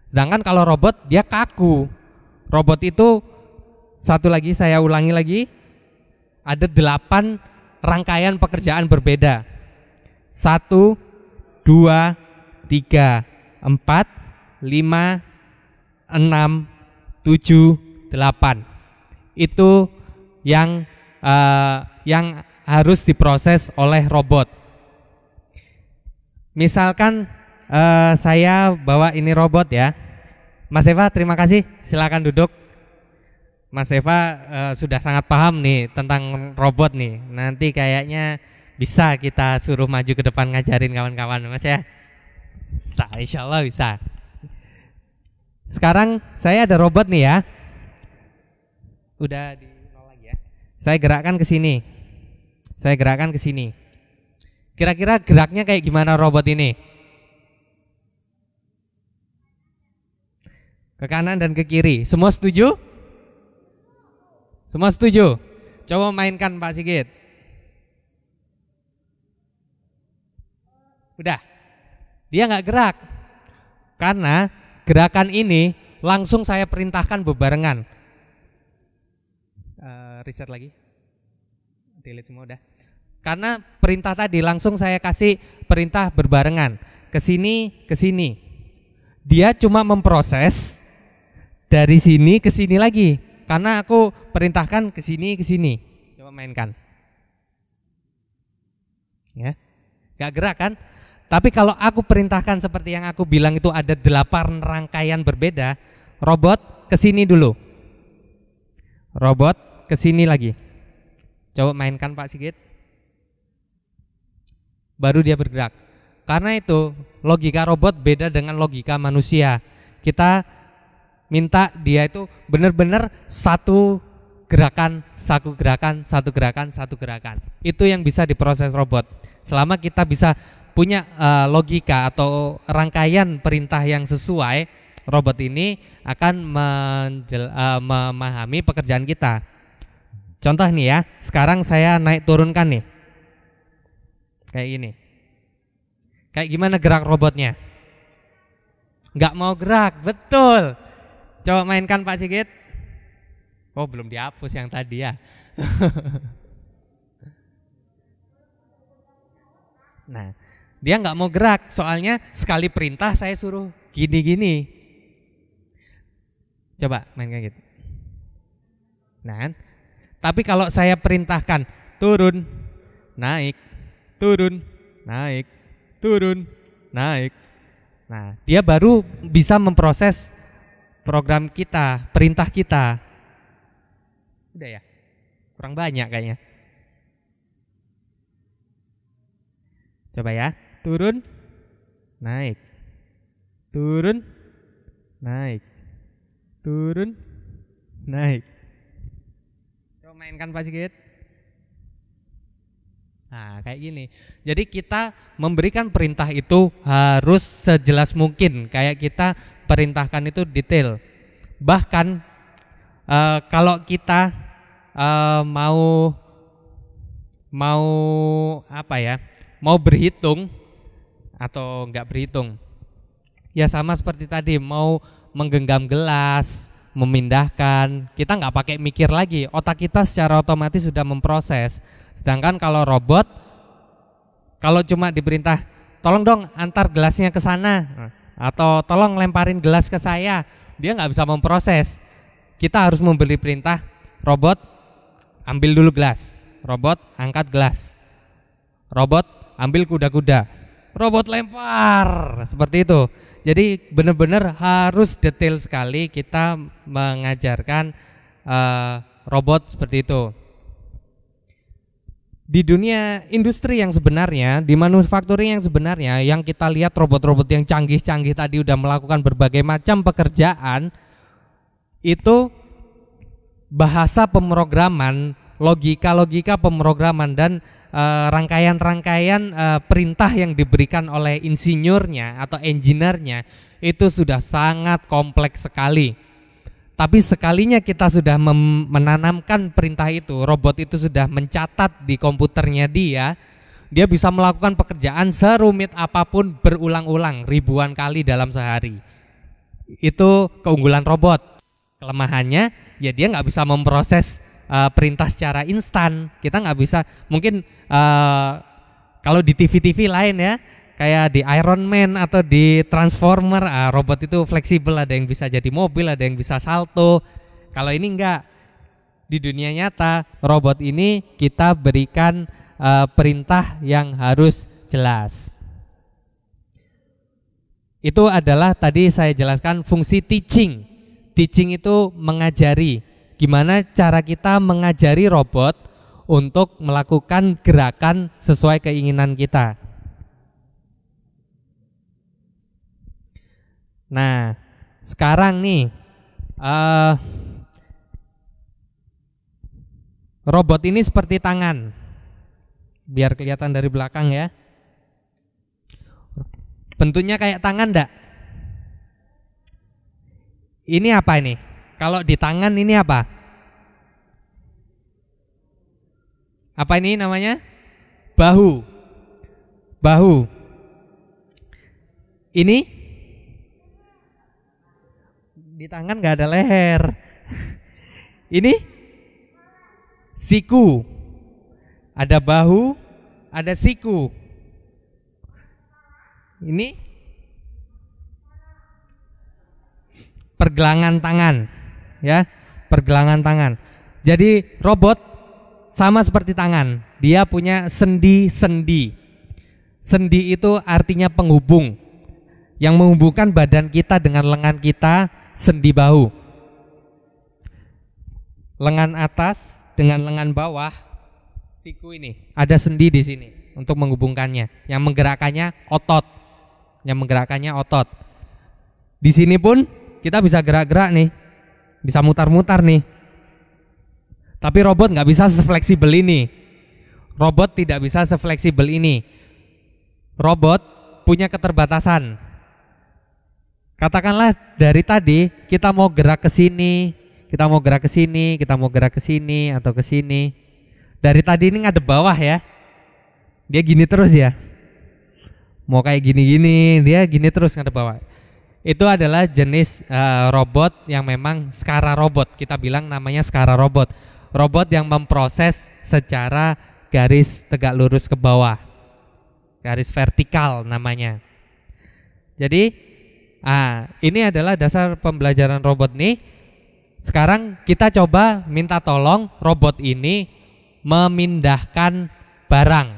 Speaker 3: Sedangkan kalau robot dia kaku. Robot itu, satu lagi saya ulangi lagi, ada 8 rangkaian pekerjaan berbeda. 1, 2, 3, 4, 5, 6, 7, 8. Itu yang harus diproses oleh robot. Misalkan saya bawa ini robot ya, Mas Deva terima kasih, silakan duduk. Mas Deva sudah sangat paham nih tentang robot nih. Nanti kayaknya Bisa kita suruh maju ke depan ngajarin kawan-kawan Mas ya? Bisa, insya Allah bisa. Sekarang saya ada robot nih ya. Udah di nol lagi ya. Saya gerakkan ke sini. Saya gerakkan ke sini. Kira-kira geraknya kayak gimana robot ini? Ke kanan dan ke kiri. Semua setuju? Semua setuju? Coba mainkan Pak Sigit. Udah. Dia nggak gerak. Karena gerakan ini langsung saya perintahkan bebarengan. Reset lagi. Delete semua udah. Karena perintah tadi langsung saya kasih perintah berbarengan. Ke sini, ke sini. Dia cuma memproses dari sini ke sini lagi. Karena aku perintahkan ke sini, ke sini. Coba mainkan. Ya. Gak gerak kan? Tapi kalau aku perintahkan seperti yang aku bilang itu ada 8 rangkaian berbeda, robot ke sini dulu. Robot ke sini lagi. Coba mainkan Pak Sigit. Baru dia bergerak. Karena itu logika robot beda dengan logika manusia. Kita minta dia itu benar-benar satu gerakan, satu gerakan, satu gerakan, satu gerakan. Itu yang bisa diproses robot. Selama kita bisa punya logika atau rangkaian perintah yang sesuai, robot ini akan memahami pekerjaan kita. Contoh nih ya, sekarang saya naik turunkan nih. Kayak gini. Kayak gimana gerak robotnya? Nggak mau gerak, betul. Coba mainkan Pak Sigit. Oh, belum dihapus yang tadi ya. Nah, dia nggak mau gerak, soalnya sekali perintah saya suruh gini-gini. Coba mainkan gitu. Nah, tapi kalau saya perintahkan turun, naik, turun, naik, turun, naik. Nah, dia baru bisa memproses program kita, perintah kita. Udah ya? Kurang banyak kayaknya. Coba ya. Turun, naik. Turun, naik. Turun, naik. Coba mainkan Pak Sigit. Nah, kayak gini. Jadi kita memberikan perintah itu harus sejelas mungkin. Kayak kita perintahkan itu detail. Bahkan kalau kita mau apa ya? Mau berhitung atau enggak berhitung. Ya sama seperti tadi, mau menggenggam gelas, memindahkan, kita nggak pakai mikir lagi, otak kita secara otomatis sudah memproses. Sedangkan kalau robot, kalau cuma diperintah, tolong dong antar gelasnya ke sana, atau tolong lemparin gelas ke saya, dia nggak bisa memproses. Kita harus memberi perintah, robot ambil dulu gelas, robot angkat gelas, robot ambil kuda-kuda, robot lempar, seperti itu. Jadi benar-benar harus detail sekali kita mengajarkan robot seperti itu. Di dunia industri yang sebenarnya, di manufacturing yang sebenarnya, yang kita lihat robot-robot yang canggih-canggih tadi udah melakukan berbagai macam pekerjaan, itu bahasa pemrograman, logika-logika pemrograman dan rangkaian-rangkaian perintah yang diberikan oleh insinyurnya atau engineer-nya itu sudah sangat kompleks sekali. Tapi sekalinya kita sudah menanamkan perintah itu, robot itu sudah mencatat di komputernya dia bisa melakukan pekerjaan serumit apapun berulang-ulang ribuan kali dalam sehari. Itu keunggulan robot. Kelemahannya ya dia nggak bisa memproses perintah secara instan. Kita nggak bisa, mungkin kalau di TV-TV lain ya, kayak di Iron Man atau di Transformer, robot itu fleksibel, ada yang bisa jadi mobil, ada yang bisa salto. Kalau ini enggak. Di dunia nyata robot ini kita berikan perintah yang harus jelas. Itu adalah tadi saya jelaskan fungsi teaching. Teaching itu mengajari. Gimana cara kita mengajari robot untuk melakukan gerakan sesuai keinginan kita. Nah, sekarang nih robot ini seperti tangan. Biar kelihatan dari belakang ya. Bentuknya kayak tangan enggak? Ini apa ini? Kalau di tangan ini apa? Apa ini namanya? Bahu. Bahu. Ini di tangan nggak ada leher. Ini siku. Ada bahu, ada siku. Ini pergelangan tangan, ya, pergelangan tangan. Jadi robot sama seperti tangan, dia punya sendi-sendi. Sendi itu artinya penghubung, yang menghubungkan badan kita dengan lengan kita, sendi bahu. Lengan atas dengan lengan bawah, siku ini ada sendi di sini untuk menghubungkannya. Yang menggerakkannya otot, yang menggerakkannya otot. Di sini pun kita bisa gerak-gerak nih, bisa mutar-mutar nih. Tapi robot nggak bisa sefleksibel ini. Robot tidak bisa sefleksibel ini. Robot punya keterbatasan. Katakanlah dari tadi kita mau gerak ke sini, kita mau gerak ke sini, kita mau gerak ke sini atau ke sini. Dari tadi ini ngadep bawah ya. Dia gini terus ya. Mau kayak gini-gini, dia gini terus ngadep bawah. Itu adalah jenis robot yang memang skala robot. Kita bilang namanya skala robot. Robot yang memproses secara garis tegak lurus ke bawah. Garis vertikal namanya. Jadi ini adalah dasar pembelajaran robot nih. Sekarang kita coba minta tolong robot ini memindahkan barang.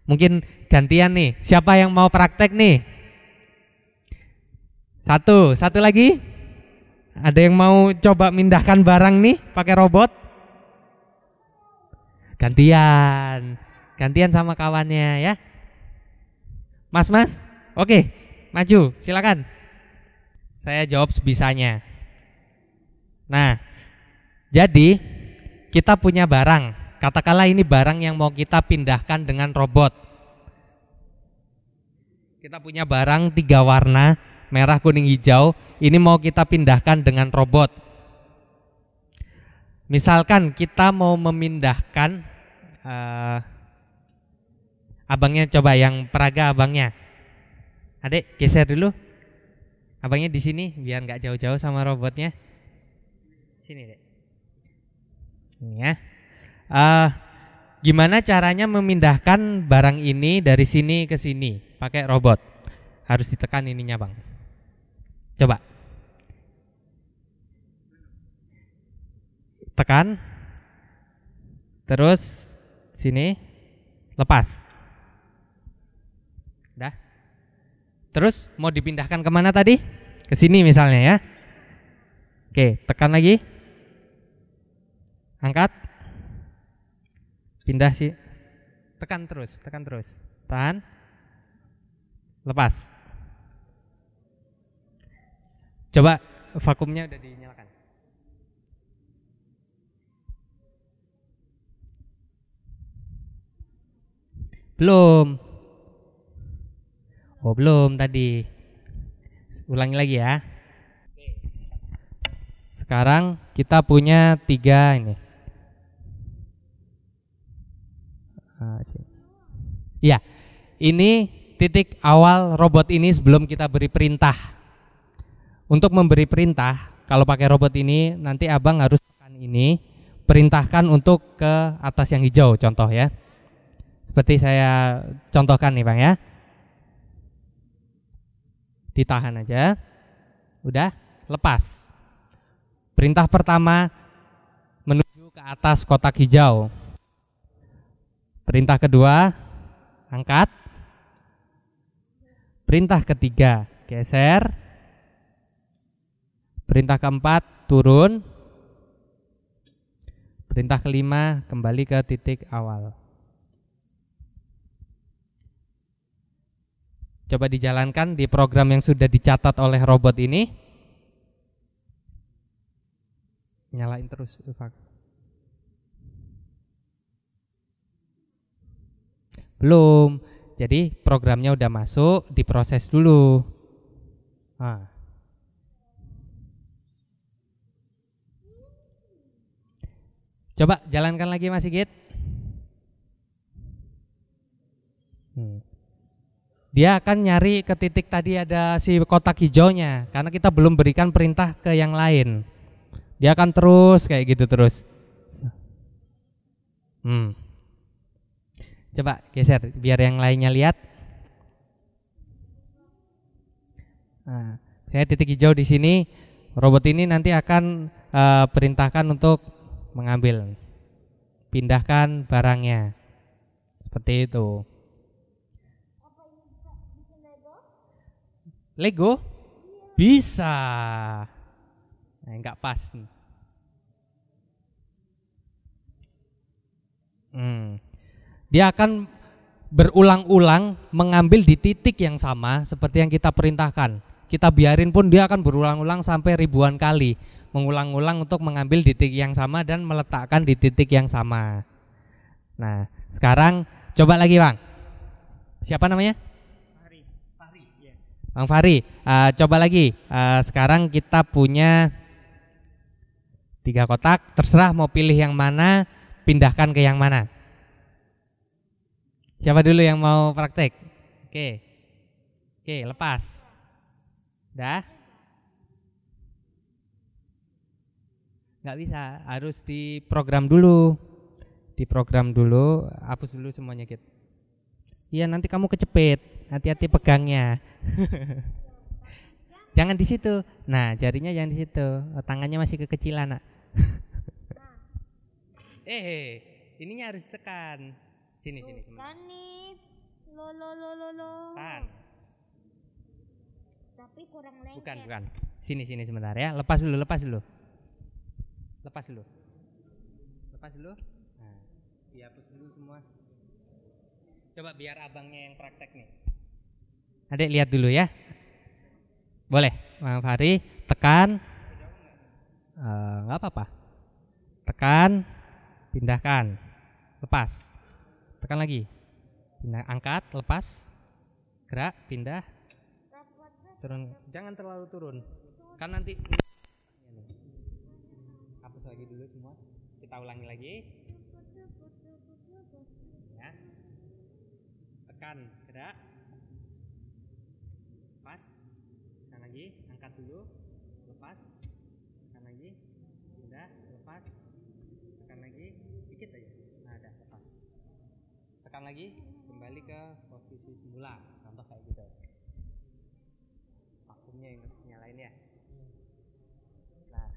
Speaker 3: Mungkin gantian nih. Siapa yang mau praktek nih? Satu lagi. Ada yang mau coba mindahkan barang nih pakai robot? Gantian sama kawannya ya. Mas, oke, maju, silakan. Saya jawab sebisanya. Nah, jadi kita punya barang. Katakanlah ini barang yang mau kita pindahkan dengan robot. Kita punya barang 3 warna, merah, kuning, hijau. Ini mau kita pindahkan dengan robot. Misalkan kita mau memindahkan abangnya, coba yang peraga abangnya. Adek geser dulu. Abangnya di sini biar nggak jauh-jauh sama robotnya. Sini dek. Ini ya. Gimana caranya memindahkan barang ini dari sini ke sini pakai robot? Harus ditekan ininya bang. Coba. Tekan. Terus sini. Lepas. Udah. Terus mau dipindahkan kemana tadi? Ke sini misalnya ya. Oke, tekan lagi. Angkat. Pindah sih. Tekan terus. Tahan. Lepas. Coba vakumnya udah dinyalakan. Belum. Oh belum tadi. Ulangi lagi ya. Sekarang kita punya 3 ini. Ya, ini titik awal robot ini sebelum kita beri perintah. Untuk memberi perintah, kalau pakai robot ini nanti abang harus tekan ini, perintahkan untuk ke atas yang hijau, contoh ya. Seperti saya contohkan nih bang ya. Ditahan aja. Udah, lepas. Perintah pertama menuju ke atas kotak hijau. Perintah kedua, angkat. Perintah ketiga, geser. Perintah keempat, turun. Perintah kelima, kembali ke titik awal. Coba dijalankan di program yang sudah dicatat oleh robot ini. Nyalain terus, Ufak. Belum. Jadi programnya udah masuk, diproses dulu. Nah. Coba jalankan lagi Mas Sigit. Dia akan nyari ke titik tadi ada si kotak hijaunya, karena kita belum berikan perintah ke yang lain. Dia akan terus kayak gitu terus. Coba geser biar yang lainnya lihat. Nah, saya titik hijau di sini. Robot ini nanti akan perintahkan untuk mengambil, pindahkan barangnya. Seperti itu. Lego? Bisa. Enggak pas. Dia akan berulang-ulang mengambil di titik yang sama seperti yang kita perintahkan. Kita biarin pun dia akan berulang-ulang sampai ribuan kali, mengulang-ulang untuk mengambil di titik yang sama dan meletakkan di titik yang sama. Nah, sekarang coba lagi Bang. Siapa namanya? Bang Fahri, coba lagi. Sekarang kita punya 3 kotak, terserah mau pilih yang mana, pindahkan ke yang mana. Siapa dulu yang mau praktek? Oke, lepas. Dah? Nggak bisa, harus diprogram dulu. Diprogram dulu, hapus dulu semuanya gitu. Iya, nanti kamu kecepit. Hati-hati pegangnya. Jangan di situ. Nah, jarinya jangan di situ. Tangannya masih kekecilan, Nak. Ininya harus tekan. Sini.
Speaker 2: Lo.
Speaker 3: Tahan.
Speaker 2: Tapi kurang lengket.
Speaker 3: Bukan. Sini sebentar ya. Lepas dulu. Lepas dulu. Nah, dihapus dulu semua. Coba biar abangnya yang praktek nih. Adek lihat dulu ya. Boleh, Bang Fahri, tekan. Nggak apa-apa. Tekan, pindahkan, lepas. Tekan lagi. Pindah, angkat, lepas. Gerak, pindah. Turun. Jangan terlalu turun. Kan nanti hapus lagi dulu semua. Kita ulangi lagi. Ya. Tekan, gerak. Lepas, tekan lagi, angkat dulu, lepas, tekan lagi, pindah, lepas, tekan lagi, dikit aja, nah ada, lepas, tekan lagi, kembali ke posisi semula, contoh kayak gitu. Vakumnya yang harus nyalain ya. Nah,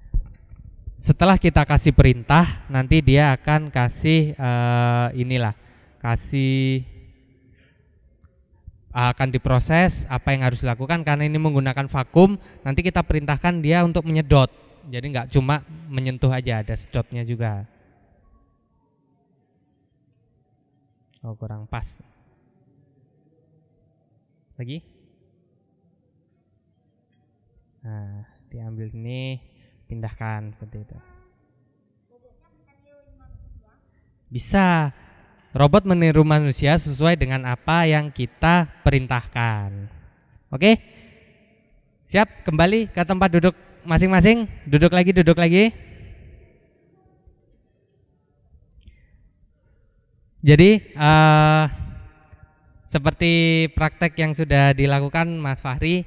Speaker 3: setelah kita kasih perintah, nanti dia akan kasih akan diproses apa yang harus dilakukan. Karena ini menggunakan vakum, nanti kita perintahkan dia untuk menyedot. Jadi nggak cuma menyentuh aja, ada sedotnya juga. Oh, kurang pas. Lagi. Nah, diambil ini, pindahkan seperti itu. Bisa. Robot meniru manusia sesuai dengan apa yang kita perintahkan. Oke? Siap, kembali ke tempat duduk masing-masing. Duduk lagi. Jadi seperti praktek yang sudah dilakukan Mas Fahri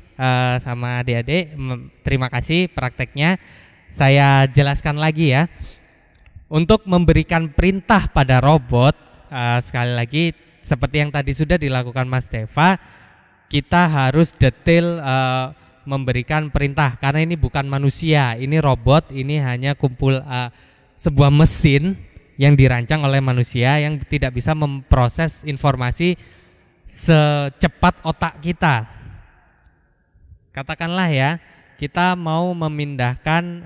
Speaker 3: sama adik-adik, terima kasih prakteknya. Saya jelaskan lagi ya. Untuk memberikan perintah pada robot, sekali lagi seperti yang tadi sudah dilakukan Mas Deva, kita harus detail memberikan perintah karena ini bukan manusia, ini robot, ini hanya sebuah mesin yang dirancang oleh manusia yang tidak bisa memproses informasi secepat otak kita. Katakanlah ya, kita mau memindahkan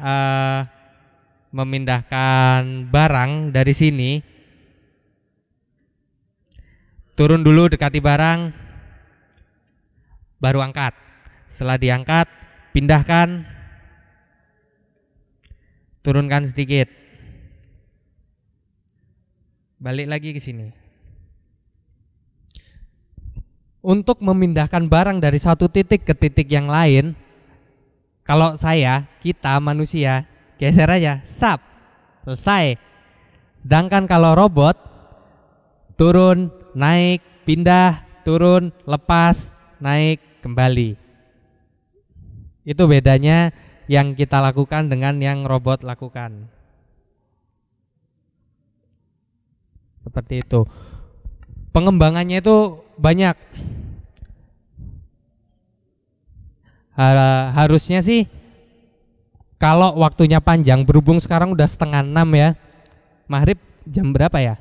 Speaker 3: memindahkan barang dari sini, turun dulu dekati barang, baru angkat. Setelah diangkat, pindahkan, turunkan sedikit, balik lagi ke sini. Untuk memindahkan barang dari satu titik ke titik yang lain, kalau kita manusia, geser aja, sap, selesai. Sedangkan kalau robot, turun, naik, pindah, turun, lepas, naik, kembali. Itu bedanya yang kita lakukan dengan yang robot lakukan. Seperti itu. Pengembangannya itu banyak. Harusnya sih kalau waktunya panjang, berhubung sekarang udah 5:30 ya. Maghrib jam berapa ya?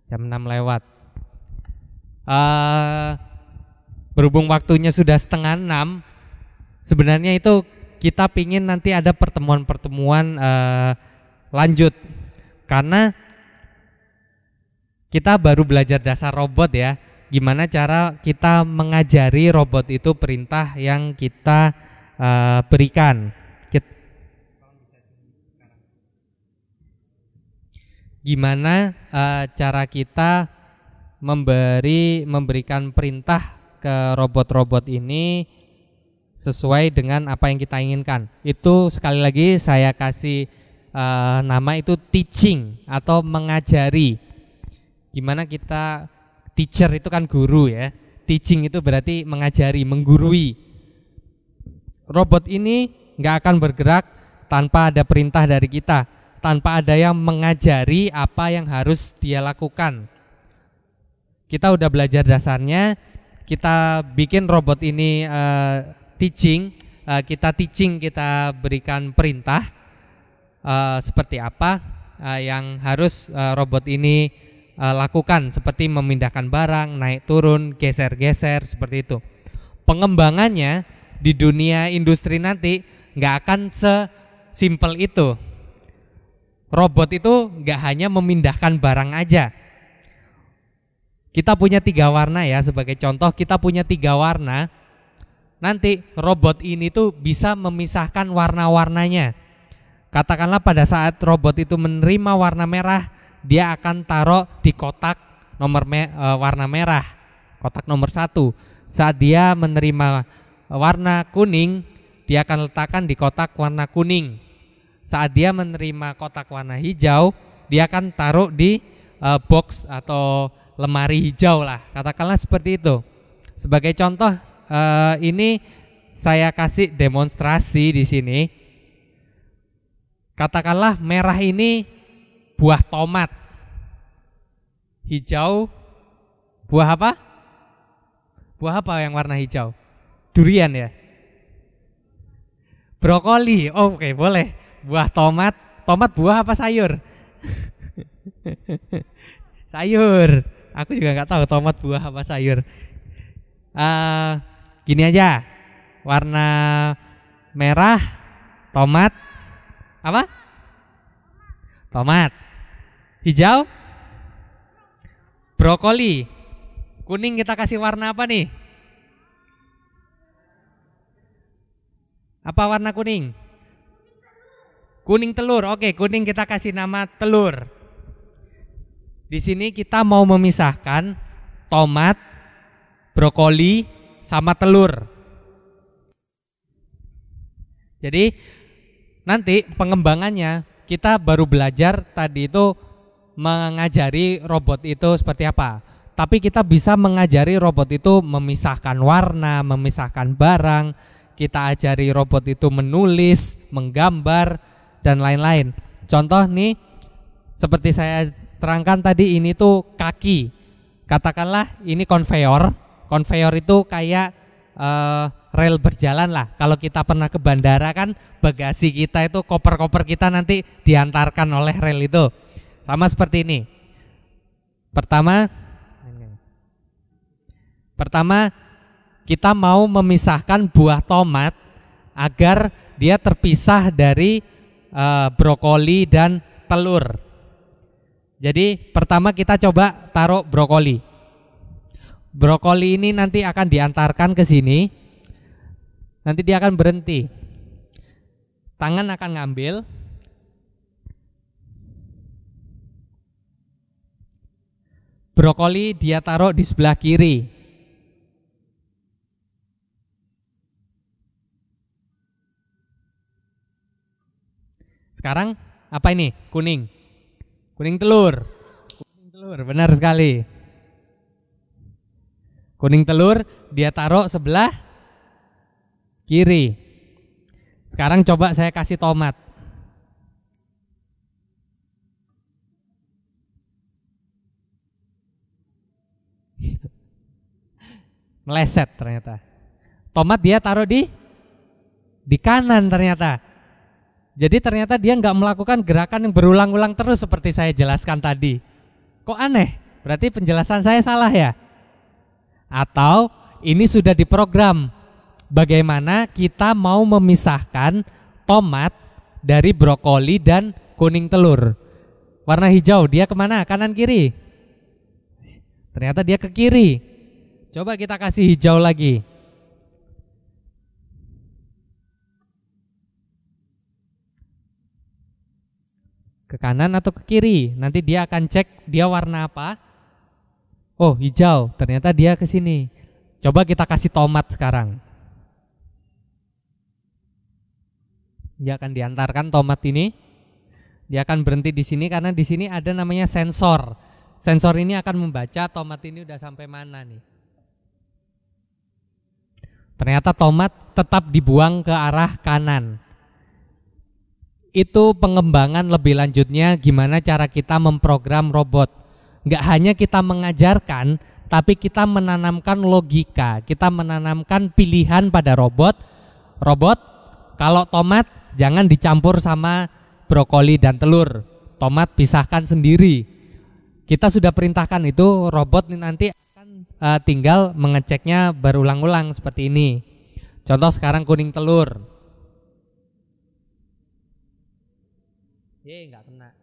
Speaker 3: Jam 6 lewat. Berhubung waktunya sudah 5:30, sebenarnya itu kita pingin nanti ada pertemuan-pertemuan lanjut. Karena kita baru belajar dasar robot ya. Gimana cara kita mengajari robot itu perintah yang kita berikan. Gimana cara kita memberikan perintah ke robot-robot ini sesuai dengan apa yang kita inginkan. Itu sekali lagi saya kasih nama itu teaching atau mengajari. Gimana kita, teacher itu kan guru ya, teaching itu berarti mengajari, menggurui. Robot ini nggak akan bergerak tanpa ada perintah dari kita, tanpa ada yang mengajari apa yang harus dia lakukan. Kita udah belajar dasarnya, kita bikin robot ini kita berikan perintah seperti apa yang harus robot ini lakukan, seperti memindahkan barang, naik turun, geser-geser, seperti itu. Pengembangannya di dunia industri nanti nggak akan sesimpel itu. Robot itu nggak hanya memindahkan barang aja. Kita punya 3 warna ya, sebagai contoh kita punya 3 warna. Nanti robot ini tuh bisa memisahkan warna-warnanya. Katakanlah pada saat robot itu menerima warna merah, dia akan taruh di kotak warna merah, kotak nomor 1. Saat dia menerima warna kuning, dia akan letakkan di kotak warna kuning. Saat dia menerima kotak warna hijau, dia akan taruh di box atau lemari hijau lah, katakanlah seperti itu. Sebagai contoh, ini saya kasih demonstrasi di sini. Katakanlah merah ini buah tomat, hijau buah apa? Buah apa yang warna hijau? Durian ya? Brokoli. Oh, oke, boleh. Buah tomat. Tomat buah apa sayur? Sayur. Aku juga nggak tahu tomat buah apa sayur. Gini aja. Warna merah tomat apa? Tomat. Hijau brokoli. Kuning kita kasih warna apa nih? Apa warna kuning? Kuning telur. Oke, kuning kita kasih nama telur. Di sini kita mau memisahkan tomat, brokoli sama telur. Jadi nanti pengembangannya kita baru belajar tadi itu mengajari robot itu seperti apa. Tapi kita bisa mengajari robot itu memisahkan warna, memisahkan barang. Kita ajari robot itu menulis, menggambar, dan lain-lain. Contoh nih, seperti saya terangkan tadi, ini tuh kaki. Katakanlah ini konveyor. Konveyor itu kayak rel berjalan lah. Kalau kita pernah ke bandara kan, bagasi kita itu, koper-koper kita nanti diantarkan oleh rel itu. Sama seperti ini. Pertama kita mau memisahkan buah tomat agar dia terpisah dari brokoli dan telur. Jadi pertama kita coba taruh brokoli. Brokoli ini nanti akan diantarkan ke sini. Nanti dia akan berhenti. Tangan akan ngambil. Brokoli dia taruh di sebelah kiri. Sekarang apa ini? Kuning. Kuning telur. Kuning telur, benar sekali. Kuning telur dia taruh sebelah kiri. Sekarang coba saya kasih tomat. Meleset ternyata. Tomat dia taruh di kanan ternyata. Jadi ternyata dia nggak melakukan gerakan yang berulang-ulang terus seperti saya jelaskan tadi. Kok aneh? Berarti penjelasan saya salah ya? Atau ini sudah diprogram bagaimana kita mau memisahkan tomat dari brokoli dan kuning telur. Warna hijau dia kemana? Kanan kiri? Ternyata dia ke kiri. Coba kita kasih hijau lagi. Ke kanan atau ke kiri? Nanti dia akan cek dia warna apa. Oh, hijau. Ternyata dia ke sini. Coba kita kasih tomat sekarang. Dia akan diantarkan tomat ini. Dia akan berhenti di sini karena di sini ada namanya sensor. Sensor ini akan membaca tomat ini udah sampai mana nih. Ternyata tomat tetap dibuang ke arah kanan. Itu pengembangan lebih lanjutnya gimana cara kita memprogram robot. Nggak hanya kita mengajarkan, tapi kita menanamkan logika, kita menanamkan pilihan pada robot. Robot, kalau tomat jangan dicampur sama brokoli dan telur. Tomat pisahkan sendiri. Kita sudah perintahkan itu, robot nanti tinggal mengeceknya berulang-ulang seperti ini. Contoh sekarang kuning telur. Nggak kena.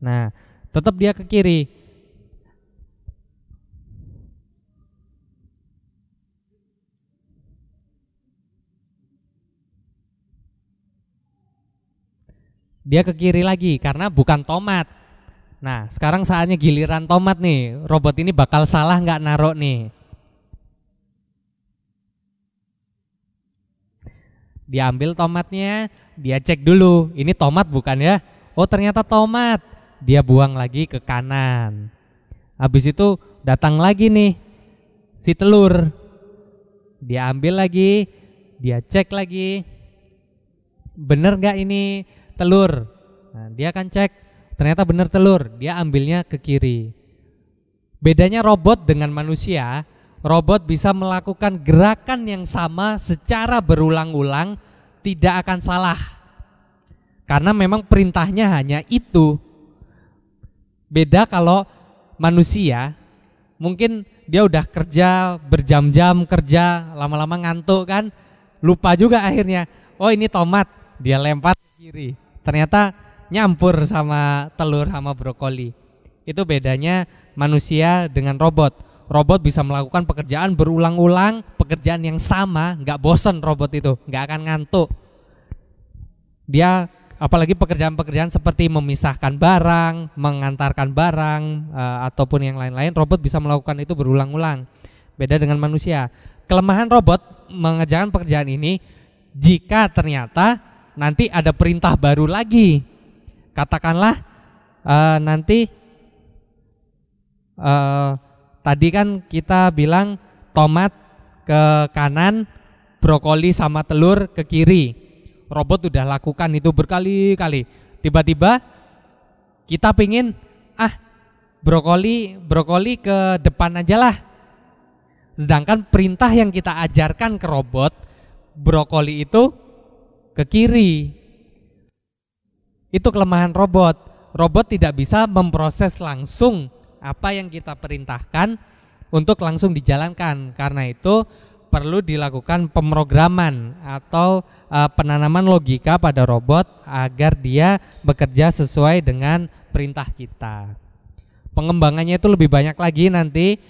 Speaker 3: Nah, tetap dia ke kiri. Dia ke kiri lagi karena bukan tomat. Nah, sekarang saatnya giliran tomat nih. Robot ini bakal salah nggak naruh nih. Dia ambil tomatnya, dia cek dulu. Ini tomat bukan ya? Oh, ternyata tomat. Dia buang lagi ke kanan. Habis itu datang lagi nih si telur. Dia ambil lagi, dia cek lagi. Bener nggak ini telur? Nah, dia akan cek, ternyata bener telur. Dia ambilnya ke kiri. Bedanya robot dengan manusia, robot bisa melakukan gerakan yang sama secara berulang-ulang, tidak akan salah. Karena memang perintahnya hanya itu. Beda kalau manusia, mungkin dia udah kerja berjam-jam kerja, lama-lama ngantuk kan, lupa juga akhirnya. Oh, ini tomat, dia lempar ke kiri. Ternyata nyampur sama telur sama brokoli. Itu bedanya manusia dengan robot. Robot bisa melakukan pekerjaan berulang-ulang, pekerjaan yang sama, nggak bosen robot itu, nggak akan ngantuk. Dia apalagi pekerjaan-pekerjaan seperti memisahkan barang, mengantarkan barang, ataupun yang lain-lain, robot bisa melakukan itu berulang-ulang. Beda dengan manusia. Kelemahan robot mengerjakan pekerjaan ini jika ternyata nanti ada perintah baru lagi. Katakanlah nanti tadi kan kita bilang tomat ke kanan, brokoli sama telur ke kiri. Robot udah lakukan itu berkali-kali. Tiba-tiba kita pingin brokoli ke depan aja lah. Sedangkan perintah yang kita ajarkan ke robot, brokoli itu ke kiri. Itu kelemahan robot. Robot tidak bisa memproses langsung apa yang kita perintahkan untuk langsung dijalankan. Karena itu perlu dilakukan pemrograman atau penanaman logika pada robot agar dia bekerja sesuai dengan perintah kita. Pengembangannya itu lebih banyak lagi nanti,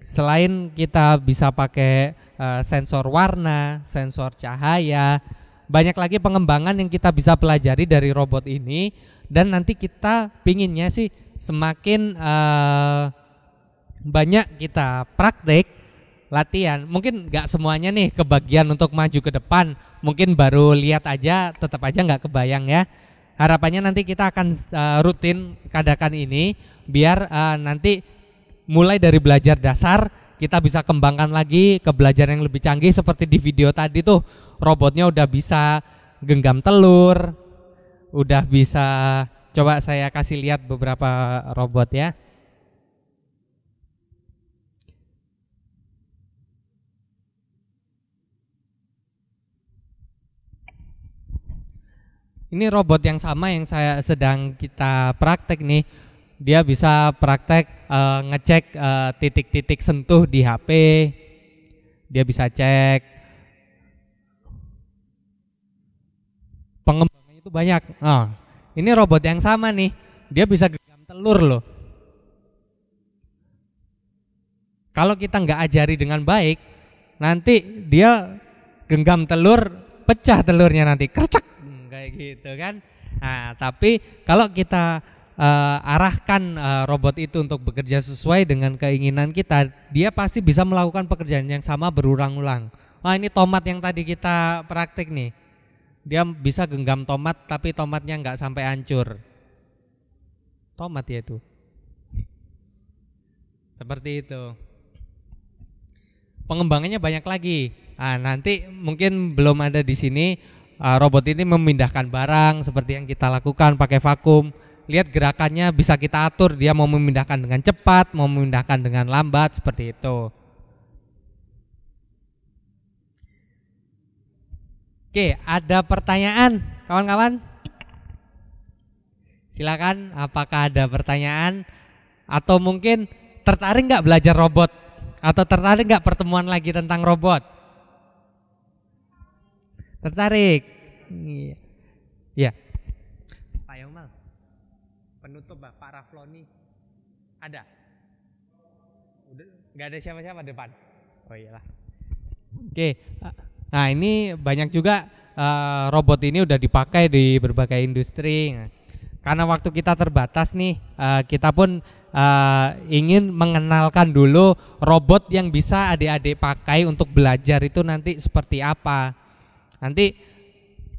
Speaker 3: selain kita bisa pakai sensor warna, sensor cahaya, banyak lagi pengembangan yang kita bisa pelajari dari robot ini. Dan nanti kita pinginnya sih semakin banyak kita praktek latihan. Mungkin nggak semuanya nih kebagian untuk maju ke depan, mungkin baru lihat aja tetap aja nggak kebayang ya. Harapannya nanti kita akan rutin kadakan ini biar nanti mulai dari belajar dasar kita bisa kembangkan lagi ke belajar yang lebih canggih. Seperti di video tadi tuh, robotnya udah bisa genggam telur, udah bisa, coba saya kasih lihat beberapa robot ya. Ini robot yang sama yang sedang kita praktek nih. Dia bisa praktek ngecek titik-titik sentuh di HP. Dia bisa cek. Pengembangannya itu banyak. Ini robot yang sama nih. Dia bisa genggam telur loh. Kalau kita nggak ajari dengan baik, nanti dia genggam telur, pecah telurnya nanti, kercek. Kayak gitu kan. Nah, tapi kalau kita arahkan robot itu untuk bekerja sesuai dengan keinginan kita, dia pasti bisa melakukan pekerjaan yang sama berulang-ulang. Wah, ini tomat yang tadi kita praktik nih. Dia bisa genggam tomat tapi tomatnya nggak sampai hancur. Tomat ya itu. Seperti itu. Pengembangannya banyak lagi. Nah, nanti mungkin belum ada di sini. Robot ini memindahkan barang seperti yang kita lakukan pakai vakum. Lihat gerakannya bisa kita atur, dia mau memindahkan dengan cepat, mau memindahkan dengan lambat, seperti itu. Oke, ada pertanyaan kawan-kawan? Silakan, apakah ada pertanyaan? Atau mungkin tertarik nggak belajar robot? Atau tertarik nggak pertemuan lagi tentang robot? Tertarik? Iya. Pak Yomal, penutup Pak Rafloni, ada? Udah, nggak ada siapa-siapa depan. Oh iyalah. Oke. Nah, ini banyak juga robot ini udah dipakai di berbagai industri. Nah, karena waktu kita terbatas nih, kita pun ingin mengenalkan dulu robot yang bisa adik-adik pakai untuk belajar itu nanti seperti apa. Nanti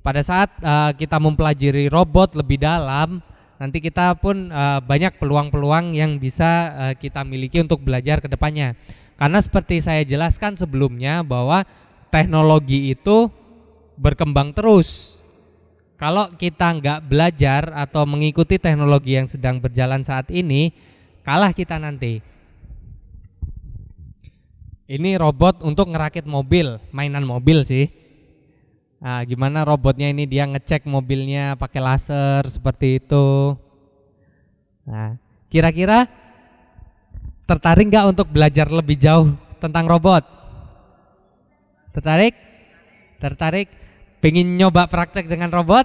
Speaker 3: pada saat kita mempelajari robot lebih dalam, nanti kita pun banyak peluang-peluang yang bisa kita miliki untuk belajar ke depannya. Karena seperti saya jelaskan sebelumnya bahwa teknologi itu berkembang terus. Kalau kita nggak belajar atau mengikuti teknologi yang sedang berjalan saat ini, kalah kita nanti. Ini robot untuk ngerakit mobil, mainan mobil sih. Nah, gimana robotnya ini, dia ngecek mobilnya pakai laser seperti itu. Nah, kira-kira tertarik nggak untuk belajar lebih jauh tentang robot? Tertarik? Tertarik? Pengen nyoba praktek dengan robot?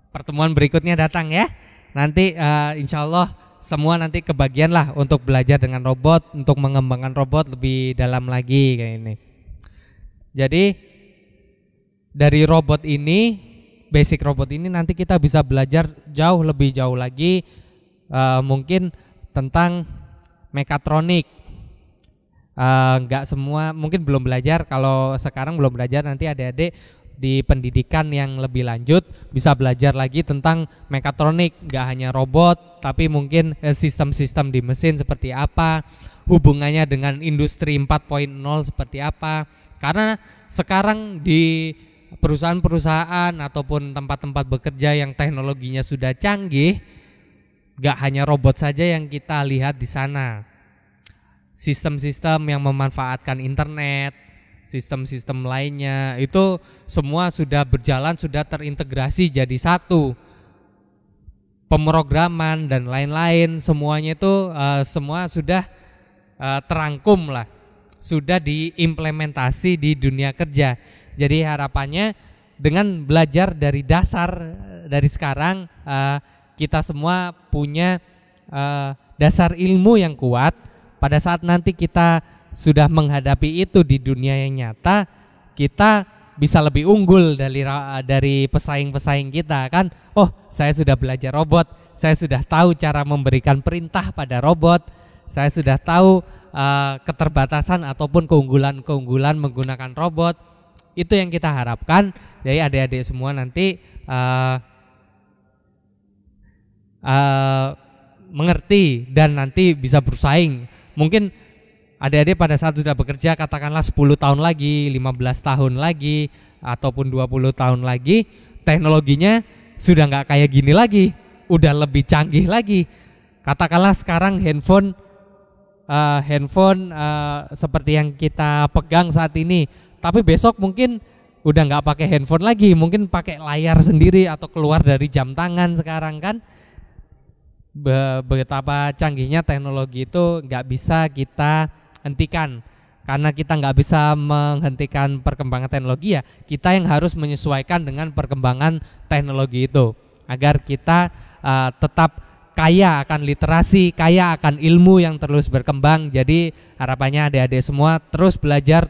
Speaker 3: Pertemuan berikutnya datang ya. Nanti insya Allah semua nanti kebagian lah untuk belajar dengan robot, untuk mengembangkan robot lebih dalam lagi kayak ini. Jadi dari robot ini, basic robot ini nanti kita bisa belajar lebih jauh lagi, mungkin tentang mekatronik. Enggak semua, mungkin belum belajar. Kalau sekarang belum belajar, nanti adik-adik di pendidikan yang lebih lanjut bisa belajar lagi tentang mekatronik. Enggak hanya robot, tapi mungkin sistem-sistem di mesin seperti apa, hubungannya dengan industri 4.0 seperti apa. Karena sekarang di perusahaan-perusahaan ataupun tempat-tempat bekerja yang teknologinya sudah canggih, gak hanya robot saja yang kita lihat di sana. Sistem-sistem yang memanfaatkan internet, sistem-sistem lainnya, itu semua sudah berjalan, sudah terintegrasi jadi satu. Pemrograman dan lain-lain, semuanya itu semua sudah terangkum lah, sudah diimplementasi di dunia kerja. Jadi harapannya dengan belajar dari dasar dari sekarang, kita semua punya dasar ilmu yang kuat. Pada saat nanti kita sudah menghadapi itu di dunia yang nyata, kita bisa lebih unggul dari pesaing-pesaing kita kan. Oh, saya sudah belajar robot, saya sudah tahu cara memberikan perintah pada robot, saya sudah tahu keterbatasan ataupun keunggulan-keunggulan menggunakan robot. Itu yang kita harapkan. Jadi adik-adik semua nanti mengerti dan nanti bisa bersaing. Mungkin adik-adik pada saat sudah bekerja katakanlah 10 tahun lagi, 15 tahun lagi, ataupun 20 tahun lagi, teknologinya sudah nggak kayak gini lagi, udah lebih canggih lagi. Katakanlah sekarang handphone seperti yang kita pegang saat ini, tapi besok mungkin udah nggak pakai handphone lagi, mungkin pakai layar sendiri atau keluar dari jam tangan sekarang kan. Betapa canggihnya teknologi itu nggak bisa kita hentikan. Karena kita nggak bisa menghentikan perkembangan teknologi, ya kita yang harus menyesuaikan dengan perkembangan teknologi itu, agar kita tetap kaya akan literasi, kaya akan ilmu yang terus berkembang. Jadi harapannya adik-adik semua terus belajar,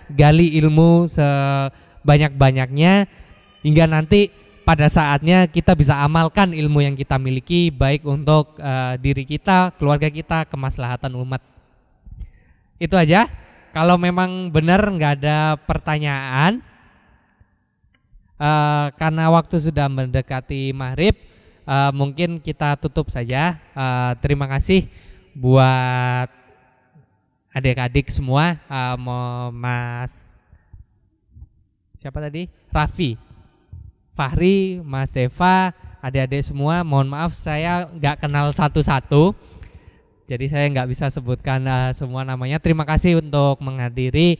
Speaker 3: gali ilmu sebanyak-banyaknya hingga nanti pada saatnya kita bisa amalkan ilmu yang kita miliki, baik untuk diri kita, keluarga kita, kemaslahatan umat. Itu aja. Kalau memang benar nggak ada pertanyaan, karena waktu sudah mendekati maghrib, mungkin kita tutup saja. Terima kasih buat adik-adik semua, Mas siapa tadi? Raffi, Fahri, Mas Deva, adik-adik semua. Mohon maaf saya nggak kenal satu-satu, jadi saya nggak bisa sebutkan semua namanya. Terima kasih untuk menghadiri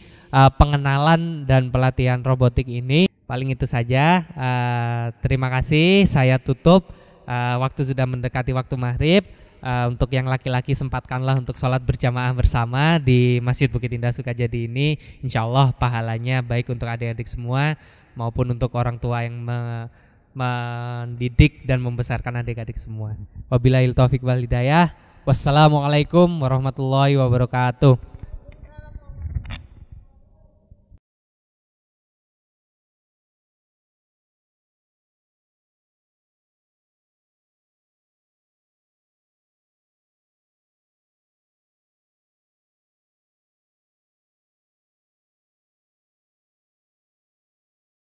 Speaker 3: pengenalan dan pelatihan robotik ini. Paling itu saja. Terima kasih. Saya tutup. Waktu sudah mendekati waktu maghrib. Untuk yang laki-laki sempatkanlah untuk sholat berjamaah bersama di Masjid Bukit Indah Sukajadi ini. Insya Allah pahalanya baik untuk adik-adik semua maupun untuk orang tua yang mendidik dan membesarkan adik-adik semua. Wabillahi taufiq wal hidayah. Wassalamualaikum warahmatullahi wabarakatuh.